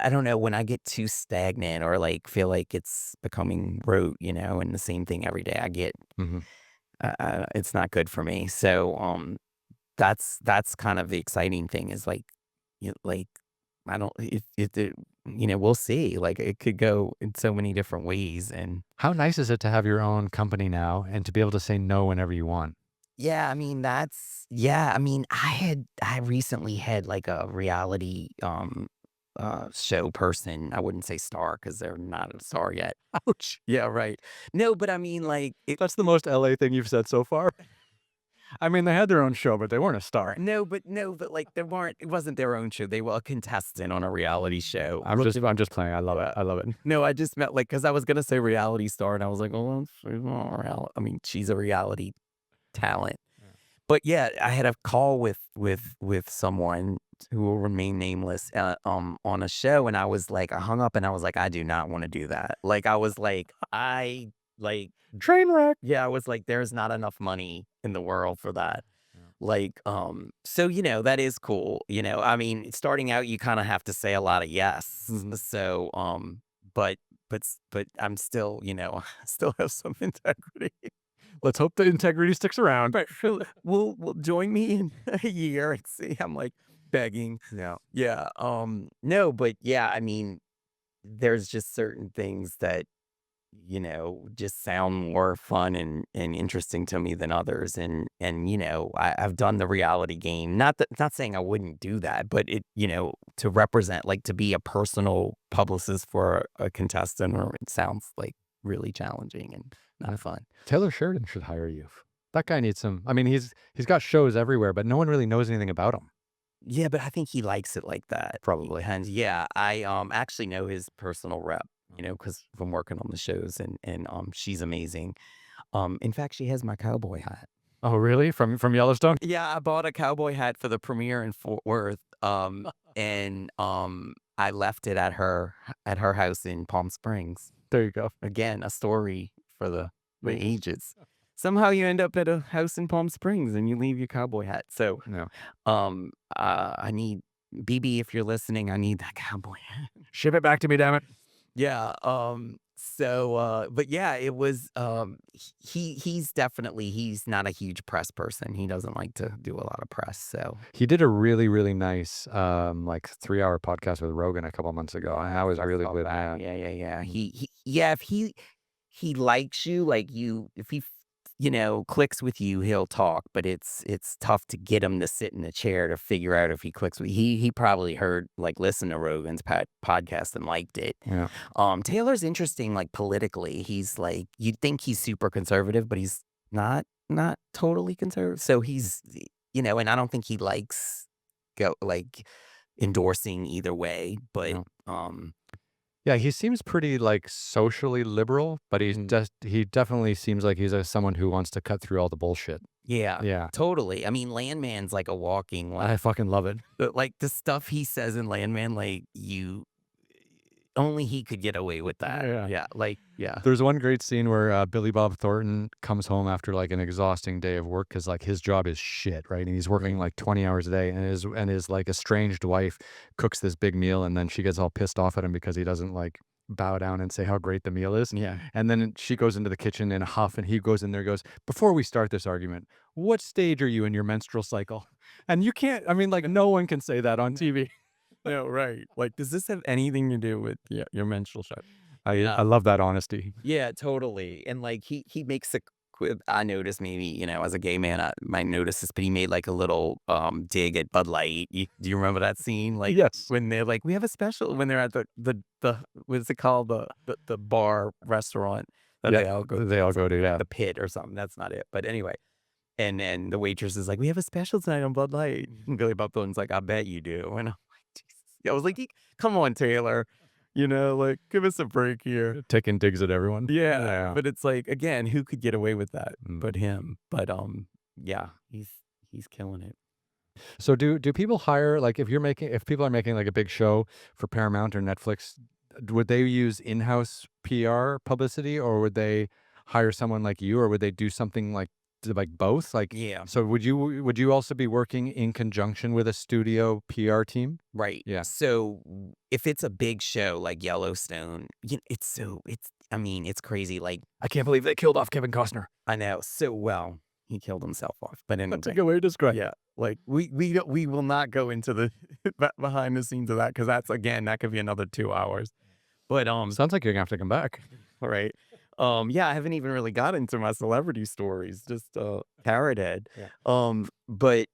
I don't know, when I get too stagnant or, like, feel like it's becoming rote, and the same thing every day, Mhm. it's not good for me, so, that's kind of the exciting thing is, like, like, I don't it we'll see, like, it could go in so many different ways, and How nice is it to have your own company now and to be able to say no whenever you want? yeah, I mean, yeah, I mean, I recently had, like, a reality, show person, I wouldn't say star because 'cause they're not a star yet. Ouch. Yeah, right. No, but I mean, like, That's the most LA thing you've said so far. I mean, they had their own show, but they weren't a star. no, but, like, it wasn't their own show, they were a contestant on a reality show. I'm just playing. I love it. Yeah. I love it. No, I just meant, like, because I was gonna say reality star, and I was like, "Oh, she's not a I mean, she's a reality talent." Yeah. But, yeah, I had a call with someone who will remain nameless, on a show, and I hung up, and I was like, "I do not wanna do that." Like, I was like, like Train wreck. yeah, I was like, "There's not enough money in the world for that." Yeah. Like, so, that is cool, I mean, starting out, you kinda have to say a lot of yes. Mhm. So, but I'm still, still have some integrity. Let's hope the integrity sticks around. But will join me in a year and see. I'm like begging. Yeah. Yeah. No, but yeah, I mean, there's just certain things that just sound more fun and interesting to me than others. And I've done the reality game. Not saying I wouldn't do that, but to represent, like, to be a personal publicist for a contestant, or it sounds like really challenging and Yeah. not fun. Taylor Sheridan should hire you. That guy needs some. I mean, he's got shows everywhere, but no one really knows anything about him. Yeah, but I think he likes it like that. Probably. And yeah, I actually know his personal rep, because from working on the shows, and she's amazing. In fact, she has my cowboy hat. Oh, really? From Yellowstone? Yeah, I bought a cowboy hat for the premiere in Fort Worth, and I left it at her house in Palm Springs. There you go. Again, a story for the ages. Somehow you end up at a house in Palm Springs and you leave your cowboy hat. So, Yeah. I need BB, if you're listening, I need that cowboy hat. Ship it back to me, damn it. Yeah, but yeah, it was, he's not a huge press person. He doesn't like to do a lot of press, so He did a really, really nice, like 3-hour podcast with Rogan a couple months ago, and yeah, that was I really saw good. that. Yeah. Yeah, yeah, yeah. Mhm. Yeah, if he likes you, like, if he, clicks with you, he'll talk, but it's tough to get him to sit in the chair to figure out if he clicks with he probably listened to Rogan's podcast and liked it. Yeah. Taylor's interesting, like, politically. He's like, you'd think he's super conservative, but he's not totally conservative. So he's, and I don't think he likes endorsing either way, but Yeah. Yeah, he seems pretty, like, socially liberal, but mhm. he definitely seems like he's, someone who wants to cut through all the bullshit. Yeah, Yeah. totally. I mean, Landman's like a walking, like, I fucking love it. the stuff he says in Landman, like, only he could get away with that. Yeah. Yeah, like, yeah. There's one great scene where, Billy Bob Thornton comes home after, like, an exhausting day of work because like, his job is shit, right? And he's working, Right. like, 20 hours a day, and his, like, estranged wife cooks this big meal, and then she gets all pissed off at him because he doesn't, like, bow down and say how great the meal is, Yeah. and then she goes into the kitchen in a huff, and he goes in there and goes, "Before we start this argument, what stage are you in your menstrual cycle?" And you can't I mean, like, no one can say that on TV. No, right. Like, does this have anything to do with, yeah, your menstrual chart? I love that honesty. Yeah, totally, and, like, he makes a quib. I noticed, maybe, as a gay man, I might notice this, but he made, like, a little, dig at Bud Light. Do you remember that scene? Like, Yes. when they're like, "We have a special," when they're at the what is it called? The bar restaurant that Yeah, they all go to. they all It's like go to, yeah. the Pit or something, that's not it, but anyway, and then the waitress is like, "We have a special tonight on Bud Light." And Billy Bob Thornton's like, "I bet you do," and I'm like, "Jesus." I was like, "Come on, Taylor, like, give us a break here." Taking digs at everyone. Yeah, Yeah. but it's like, again, who could get away with that Mm. but him? But, yeah, he's killing it. So do people hire like if people are making like a big show for Paramount or Netflix, would they use in-house PR publicity or would they hire someone like you or would they do something like both? Like Yeah, so would you also be working in conjunction with a studio PR team? right. Yeah. So, if it's a big show like Yellowstone, it's I mean, it's crazy, like, I can't believe they killed off Kevin Costner. I know, so well, he killed himself off, but That's a anyway. good way to describe Yeah, like, we will not go into the behind the scenes of that, because that's, again, that could be another 2 hours. But, Sounds like you're gonna have to come back. right. Yeah, I haven't even really got into my celebrity stories, just, Carrot Head. Yeah. But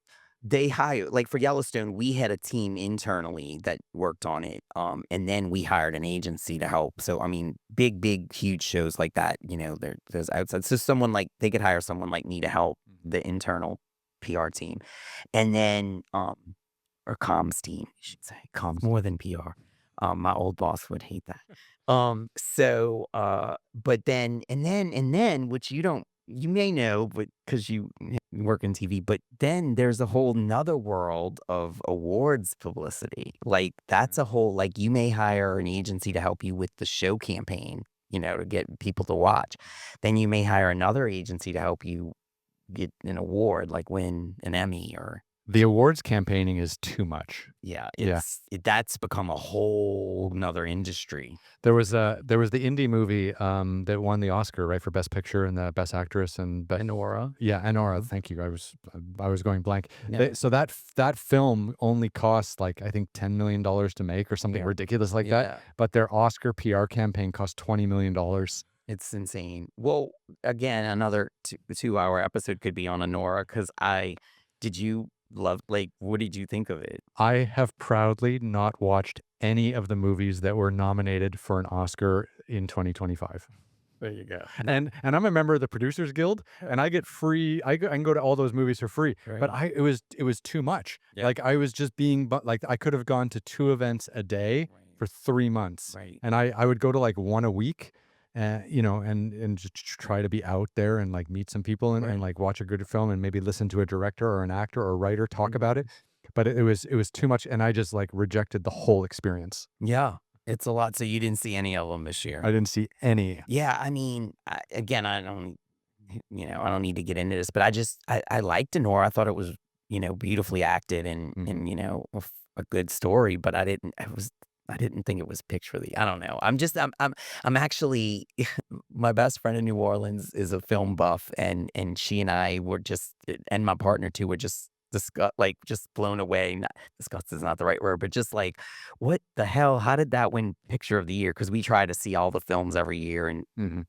they hire, like, for Yellowstone, we had a team internally that worked on it, and then we hired an agency to help. So, I mean, big, huge shows like that, there's outside. So someone like they could hire someone like me to help the internal PR team, and then, or comms team, I should say, comms more than PR. My old boss would hate that. But then, which you may know, but because you work in TV, but then there's a whole nother world of awards publicity. Like, that's a whole, like, you may hire an agency to help you with the show campaign, to get people to watch. Then you may hire another agency to help you get an award, like win an Emmy or. The awards campaigning is too much. Yeah, Yeah. that's become a whole nother industry. There was the indie movie, that won the Oscar, right, for Best Picture and the Best Actress and Best Nora. yeah, Anora, thank you. I was going blank. Yeah. So that film only cost, like, I think $10 million to make or something Yeah. ridiculous like that, Yeah. but their Oscar PR campaign cost $20 million. It's insane. Well, again, another 2-hour episode could be on Anora, because did you what did you think of it? I have proudly not watched any of the movies that were nominated for an Oscar in 2025. There you go. And I'm a member of the Producers Guild, and I get free. I can go to all those movies for free. But Right. it was too much. Yeah. Like I was just being, but like I could have gone to 2 events a day Right. for 3 months, Right. and I would go to like one a week, and just try to be out there and like meet some people and Right. like watch a good film and maybe listen to a director or an actor or a writer talk about it. Mhm. But it was too much, and I just like rejected the whole experience. Yeah, it's a lot. So you didn't see any of them this year? I didn't see any. Yeah, I mean, again, I don't need to get into this, but I liked Denora. I thought it was, beautifully acted and Mhm. a good story, but I didn't think it was picturely. I don't know. I'm actually my best friend in New Orleans is a film buff, and she and I were just, and my partner too, were just just blown away. Not disgust is not the right word, but just like, what the hell? How did that win Picture of the Year? Because we try to see all the films every year and, Mhm.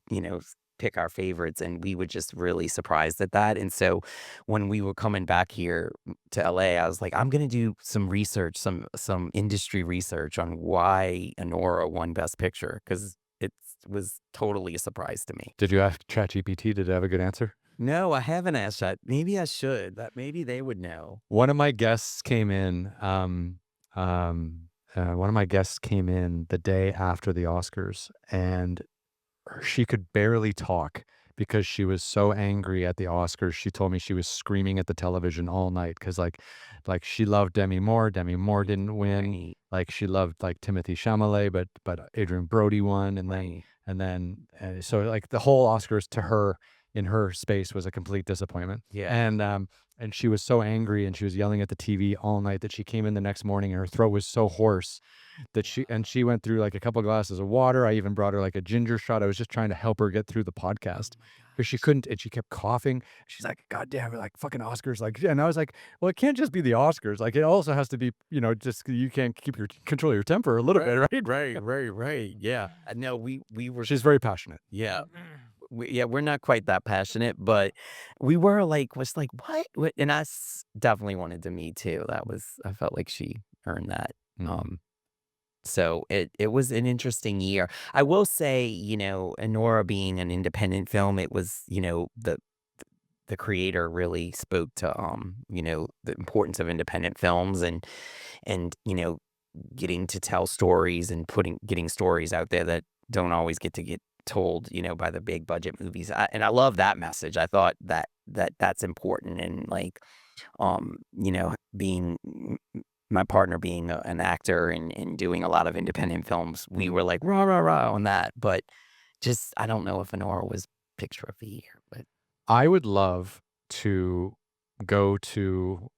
pick our favorites, and we were just really surprised at that. And so when we were coming back here to LA, I was like, I'm gonna do some research, some industry research on why Anora won Best Picture, because it was totally a surprise to me. Did you ask ChatGPT? Did it have a good answer? No, I haven't asked that. Maybe I should. That maybe they would know. One of my guests came in. One of my guests came in the day after the Oscars, and she could barely talk because she was so angry at the Oscars. She told me she was screaming at the television all night because like she loved Demi Moore. Demi Moore didn't win. Right. Like she loved like Timothy Chalamet, but Adrian Brody won, Right. so like the whole Oscars to her in her space was a complete disappointment. Yeah. And she was so angry and she was yelling at the TV all night that she came in the next morning and her throat was so hoarse that she went through like a couple glasses of water. I even brought her like a ginger shot. I was just trying to help her get through the Oh podcast my because she gosh. couldn't, and she kept coughing. She's like, "God damn it, like fucking Oscars!" Like, and I was like, "Well, it can't just be the Oscars. Like, it also has to be, just you can't keep your control your temper a little Right. bit, right?" Right. Yeah. No, we were She's very passionate. yeah. We're not quite that passionate, but we were like was like, "What?" And definitely wanted to me too. I felt like she earned that. Mhm. Um, so it was an interesting year. I will say, Enora being an independent film, it was, the creator really spoke to the importance of independent films and getting to tell stories and getting stories out there that don't always get told, by the big budget movies. And I love that message. I thought that's important. And like, being my partner being an actor and doing a lot of independent films, we Mhm. were like rah rah rah on that. But just I don't know if Honora was picture of the year, but I would love to go to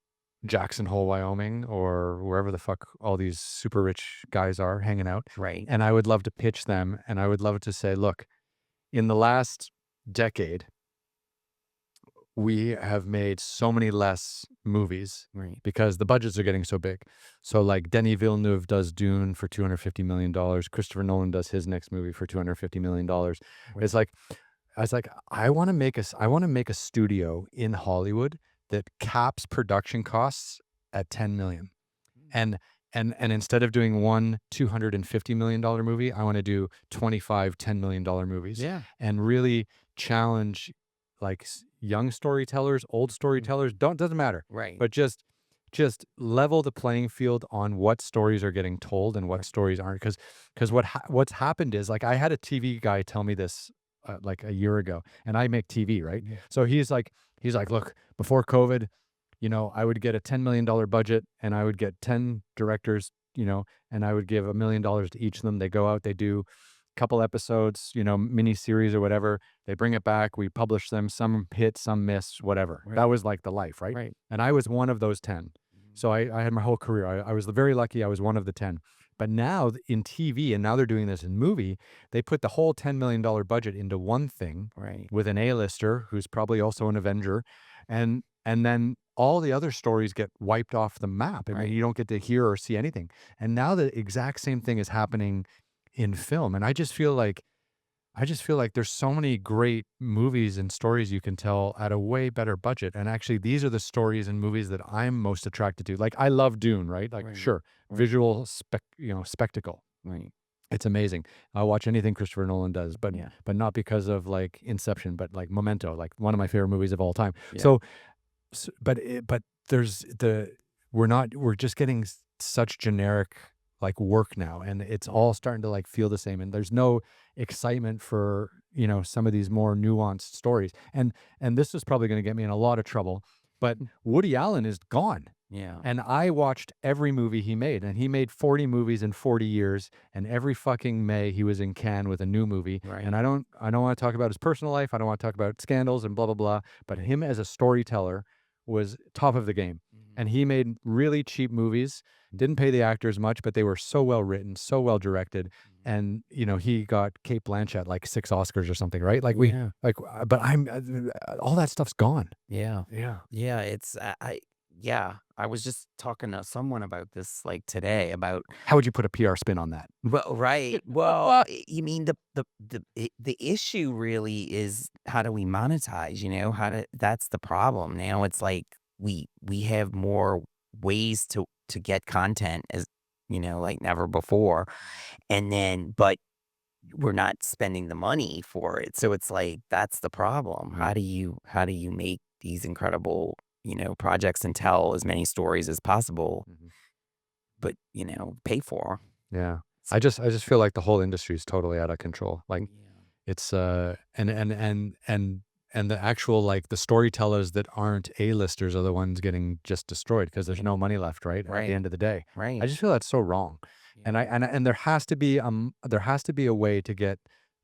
Jackson Hole, Wyoming, or wherever the fuck all these super rich guys are hanging out. right, And I would love to pitch them. And I would love to say, look, in the last decade, we have made so many less movies right, because the budgets are getting so big. So like Denis Villeneuve does Dune for $250 million. Christopher Nolan does his next movie for $250 million. right, It's like I was like, I want to make a studio in Hollywood that caps production costs at 10 million. mm, And and instead of doing one $250 million movie, I want to do 25 $10 million movies yeah, and really challenge like young storytellers, old mm, storytellers, don't doesn't matter, right, but just level the playing field on what stories are getting told and what right, stories aren't. Because what's happened is like I had a TV guy tell me this like a year ago, and I make TV, right? yeah, So he's like, look, before COVID, I would get a $10 million budget and I would get 10 directors, and I would give $1 million to each of them. They go out, they do a couple episodes, mini series or whatever. They bring it back, we publish them, some hit, some miss, whatever. right, That was like the life, right? right, And I was one of those 10. mhm, So I had my whole career. I was very lucky. I was one of the 10. But now in TV, and now they're doing this in movie, they put the whole $10 million budget into one thing right, with an A-lister who's probably also an Avenger. And then all the other stories get wiped off the map. I mean, right, you don't get to hear or see anything. And now the exact same thing is happening in film. And I just feel like there's so many great movies and stories you can tell at a way better budget. And actually, these are the stories and movies that I'm most attracted to. Like I love Dune, right? Like right, sure, right, spectacle. right, It's amazing. I'll watch anything Christopher Nolan does, but yeah, but not because of like Inception, but like Memento, like one of my favorite movies of all time. yeah, But there's we're just getting such generic like work now, and it's yeah, all starting to like feel the same, and there's no excitement for some of these more nuanced stories. And this is probably going to get me in a lot of trouble, but Woody Allen is gone. yeah, And I watched every movie he made, and he made 40 movies in 40 years, and every fucking May he was in Cannes with a new movie. And right, I don't want to talk about his personal life, I don't want to talk about scandals and blah blah blah, but right, him as a storyteller was top of the game. mhm, And he made really cheap movies, didn't pay the actors much, but they were so well written, so well directed. mhm, And he got Kate Blanchett like 6 Oscars or something, right? Like we yeah, like but I'm all that stuff's gone. yeah, Yeah. yeah. It's yeah. I was just talking to someone about this like today about How would you put a PR spin on that? well, right. Well, you mean the issue really is how do we monetize? How to that's the problem. Now it's like we have more ways to get content as like never before, and then but we're not spending the money for it. So it's like that's the problem. Mhm. How do you make these incredible projects and tell as many stories as possible, Mhm. but pay for. Yeah. So, I just feel like the whole industry is totally out of control. Like yeah. It's and the actual like the storytellers that aren't A-listers are the ones getting just destroyed because there's Yeah. no money left, right? At the Right. end of the day. I Right. just feel that's so wrong. Yeah. And there has to be a way to get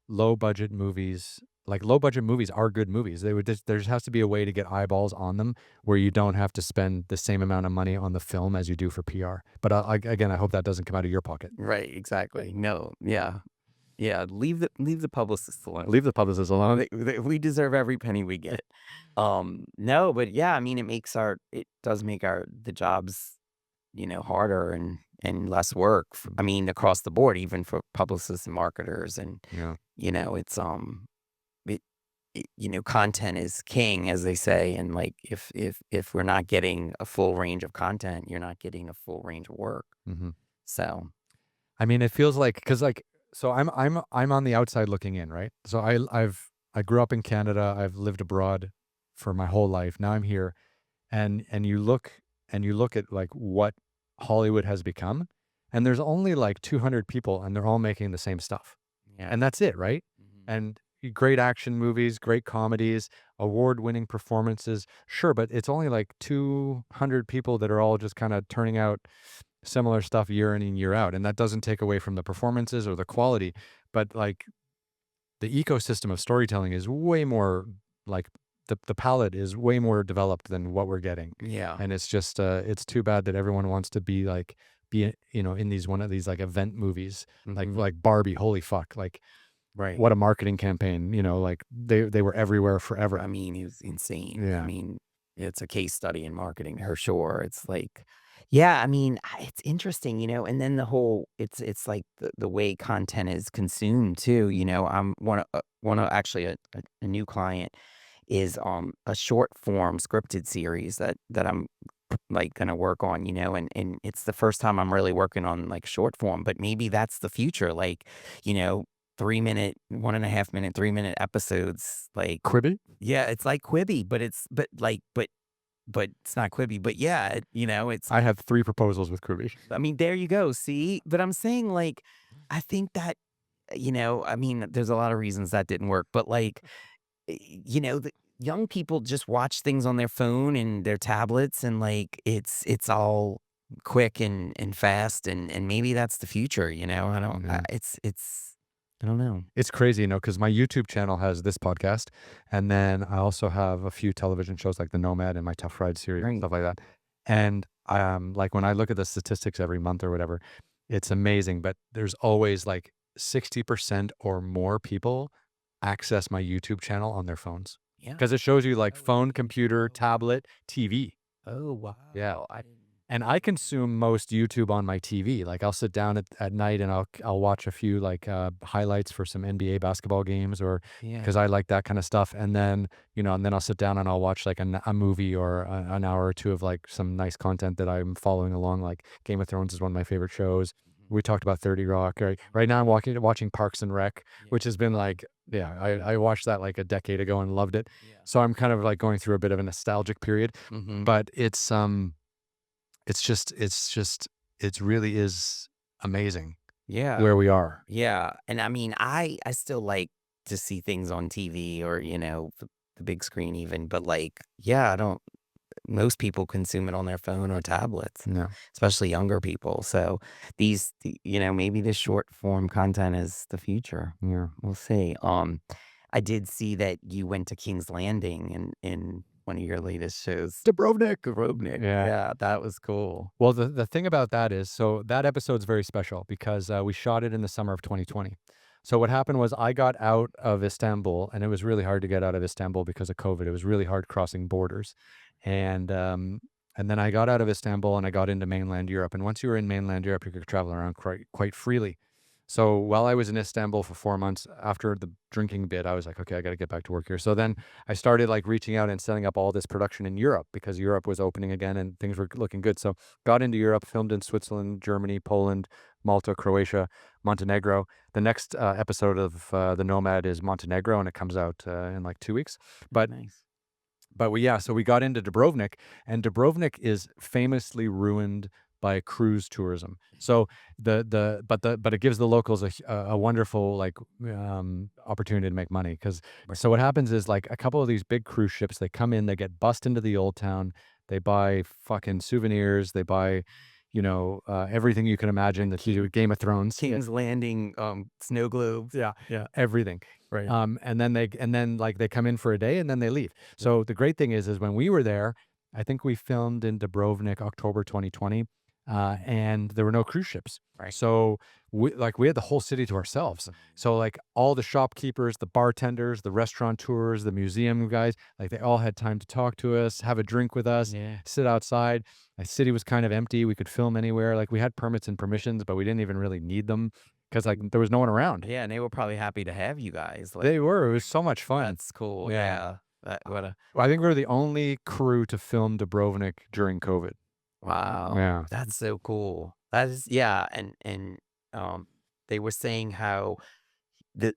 low budget movies. Like low budget movies are good movies. There just has to be a way to get eyeballs on them where you don't have to spend the same amount of money on the film as you do for PR. But again, I hope that doesn't come out of your pocket. Right. Exactly. No. Yeah. Yeah. Leave the publicists alone. Leave the publicists alone. We deserve every penny we get. No, but yeah, I mean, it does make the jobs, harder and less work. I mean, across the board, even for publicists and marketers, and Yeah. it's it, content is king, as they say, and like if we're not getting a full range of content, you're not getting a full range of work. Hmm. So I mean, it feels like because like so I'm on the outside looking in, right? So I grew up in Canada. I've lived abroad for my whole life. Now I'm here, and you look at like what Hollywood has become, and there's only like 200 people, and they're all making the same stuff, yeah. and that's it, right? Mhm. And great action movies, great comedies, award-winning performances, sure, but it's only like 200 people that are all just kind of turning out similar stuff year in and year out, and that doesn't take away from the performances or the quality, but, like, the ecosystem of storytelling is way more like, the palette is way more developed than what we're getting, Yeah. and it's just, it's too bad that everyone wants to be, like, in these one of these, like, event movies, Mhm. like Barbie, holy fuck, like, Right. what a marketing campaign, like, they were everywhere I forever. mean, it was insane. I Yeah. mean, it's a case study in marketing for sure. It's like, yeah, I mean, it's interesting, and then it's like the way content is consumed too. I'm one of actually a new client is a short form scripted series that I'm like gonna work on, and it's the first time I'm really working on like short form, but maybe that's the future, like, you know, 3 minute, 1.5 minute, 3 minute episodes, like, Quibi? yeah, it's like Quibi, but it's not Quibi, but yeah, it's I have 3 proposals with Quibi. I mean, there you go, see? But I'm saying, like, I think that, I mean, there's a lot of reasons that didn't work, but, like, the young people just watch things on their phone and their tablets, and, like, it's all quick and fast, and maybe that's the future, I don't Yeah. it's I don't know. It's crazy, because my YouTube channel has this podcast, and then I also have a few television shows like The Nomad and my Tough Ride series and Right. stuff like that. And, like, when I look at the statistics every month or whatever, it's amazing, but there's always, like, 60% or more people access my YouTube channel on their phones Yeah. because it shows you, like, Oh, phone, really? computer, Oh, wow. tablet, TV. Oh, Yeah. wow. I didn't And I know that. consume most YouTube on my TV. Like, I'll sit down at night and I'll watch a few, like, highlights for some NBA basketball games or Yeah. because I like that kinda stuff, and then, and then I'll sit down and I'll watch, like, a movie or an hour or 2 of, like, some nice content that I'm following along, like, Game of Thrones is one of my favorite shows. Mhm. We talked about 30 Rock. Right Mhm. now I'm watching Parks and Rec, Yeah. which has been, like yeah, I watched that, like, a decade ago and loved it. Yeah. So I'm kind of, like, going through a bit of a nostalgic period, Mhm. but it really is amazing Yeah. where we are. Yeah. And I mean, I still like to see things on TV or, the big screen even, but like, yeah, I don't most people consume it on their phone or tablets, Yeah. especially younger people. So maybe this short form content is the future. Yeah. We'll see. I did see that you went to King's Landing in one of your latest shows. Dubrovnik. Grobnik. Yeah. Yeah, that was cool. Well, the thing about that is, so that episode's very special because we shot it in the summer of 2020. So what happened was I got out of Istanbul, and it was really hard to get out of Istanbul because of COVID. It was really hard crossing borders, and then I got out of Istanbul and I got into mainland Europe. And once you were in mainland Europe, you could travel around quite freely. So while I was in Istanbul for 4 months after the drinking bit, I was like, okay, I got to get back to work here. So then I started like reaching out and setting up all this production in Europe because Europe was opening again and things were looking good. So got into Europe, filmed in Switzerland, Germany, Poland, Malta, Croatia, Montenegro. The next episode of The Nomad is Montenegro, and it comes out in like 2 weeks. But Nice. so we got into Dubrovnik, and Dubrovnik is famously ruined by cruise tourism. So but it gives the locals a wonderful like opportunity to make money because so what happens is like a couple of these big cruise ships, they come in, they get bussed into the old town, they buy fucking souvenirs, they buy everything you can imagine that you do with Game of Thrones. King's Landing, snow globes. Yeah, everything. Right. And then like they come in for a day and then they leave. So the great thing is when we were there, I think we filmed in Dubrovnik October 2020, and there were no cruise ships. Right. So we had the whole city to ourselves. So like all the shopkeepers, the bartenders, the restaurateurs, the museum guys, like they all had time to talk to us, have a drink with us, Yeah. sit outside. The city was kind of empty. We could film anywhere. Like we had permits and permissions, but we didn't even really need them because like there was no one around. Yeah, and they were probably happy to have you guys. Like, They were. It was so much fun. that's cool. Yeah. Yeah. What a I think we were the only crew to film Dubrovnik during COVID. wow. Yeah. That's so cool. That is yeah, and they were saying how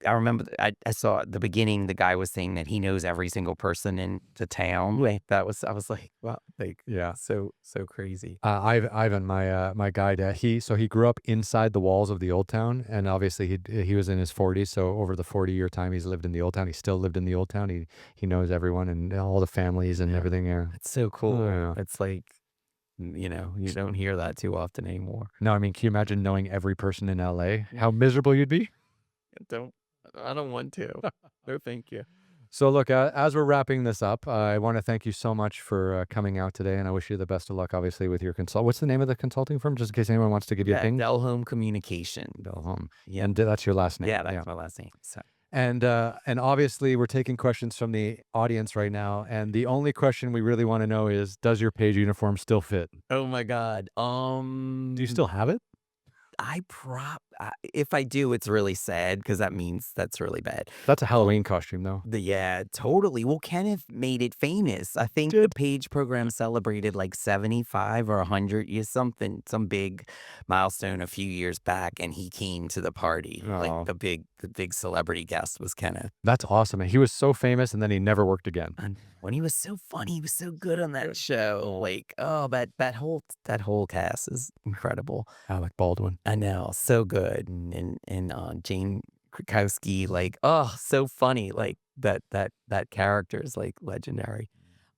I remember I saw at the beginning the guy was saying that he knows every single person in the town. Like that was I was like, wow, like Yeah. so crazy. Ivan, my guide, he grew up inside the walls of the old town, and obviously he was in his 40s. So over the 40-year time he's lived in the old town, he still lived in the old town. He knows everyone and all the families and everything there. It's so cool. Yeah. It's like you don't hear that too often anymore. No, I mean, can you imagine knowing every person in LA? How miserable you'd be. I don't want to. No, thank you. So look, as we're wrapping this up, I want to thank you so much for coming out today, and I wish you the best of luck, obviously, with your What's the name of the consulting firm, just in case anyone wants to give you a Yeah, ping? Delhomme Communication. Delhomme. Yeah. And that's your last name. Yeah, that's my last name. So And obviously, we're taking questions from the audience right now, and the only question we really want to know is, does your page uniform still fit? oh my God. Do you still have it? If I do, it's really sad because that means that's really bad. That's a Halloween costume, though. Yeah, totally. Well, Kenneth made it famous. I think the Page program celebrated like 75 or 100 years, some big milestone a few years back, and he came to the party. Oh. Like the big celebrity guest was Kenneth. That's awesome. And he was so famous, and then he never worked again. And when he was so funny, he was so good on that show. Like, oh, that whole cast is incredible. Alec Baldwin. I know, so good, and Jane Krakowski, like, oh, so funny, like that character is like legendary.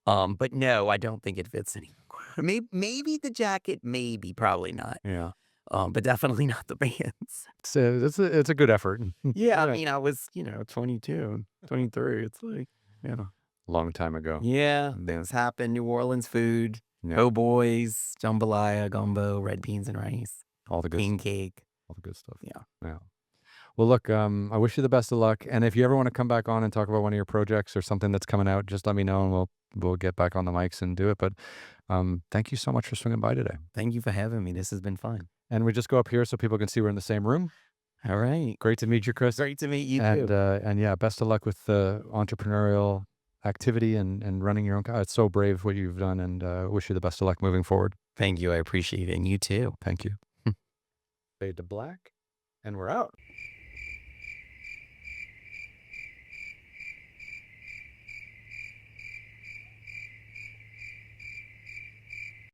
But no, I don't think it fits anymore. Maybe the jacket, maybe, probably not. Yeah. But definitely not the pants. It's a good effort. Yeah, I mean, I was 22, 23. It's like Long time ago. yeah, things happen. New Orleans food, Yeah. po' boys, jambalaya, gumbo, red beans and rice, All the good bean stuff. cake. All the good stuff. Yeah. Yeah. Well, look, I wish you the best of luck. And if you ever want to come back on and talk about one of your projects or something that's coming out, just let me know and we'll get back on the mics and do it. But thank you so much for swinging by today. Thank you for having me. This has been fun. And we just go up here so people can see we're in the same room. All right. Great to meet you, Chris. Great to meet you And too. and yeah, best of luck with the entrepreneurial activity and running your own. It's so brave what you've done, and wish you the best of luck moving forward. Thank you. I appreciate it. And you too. Thank you. Fade to black, and we're out.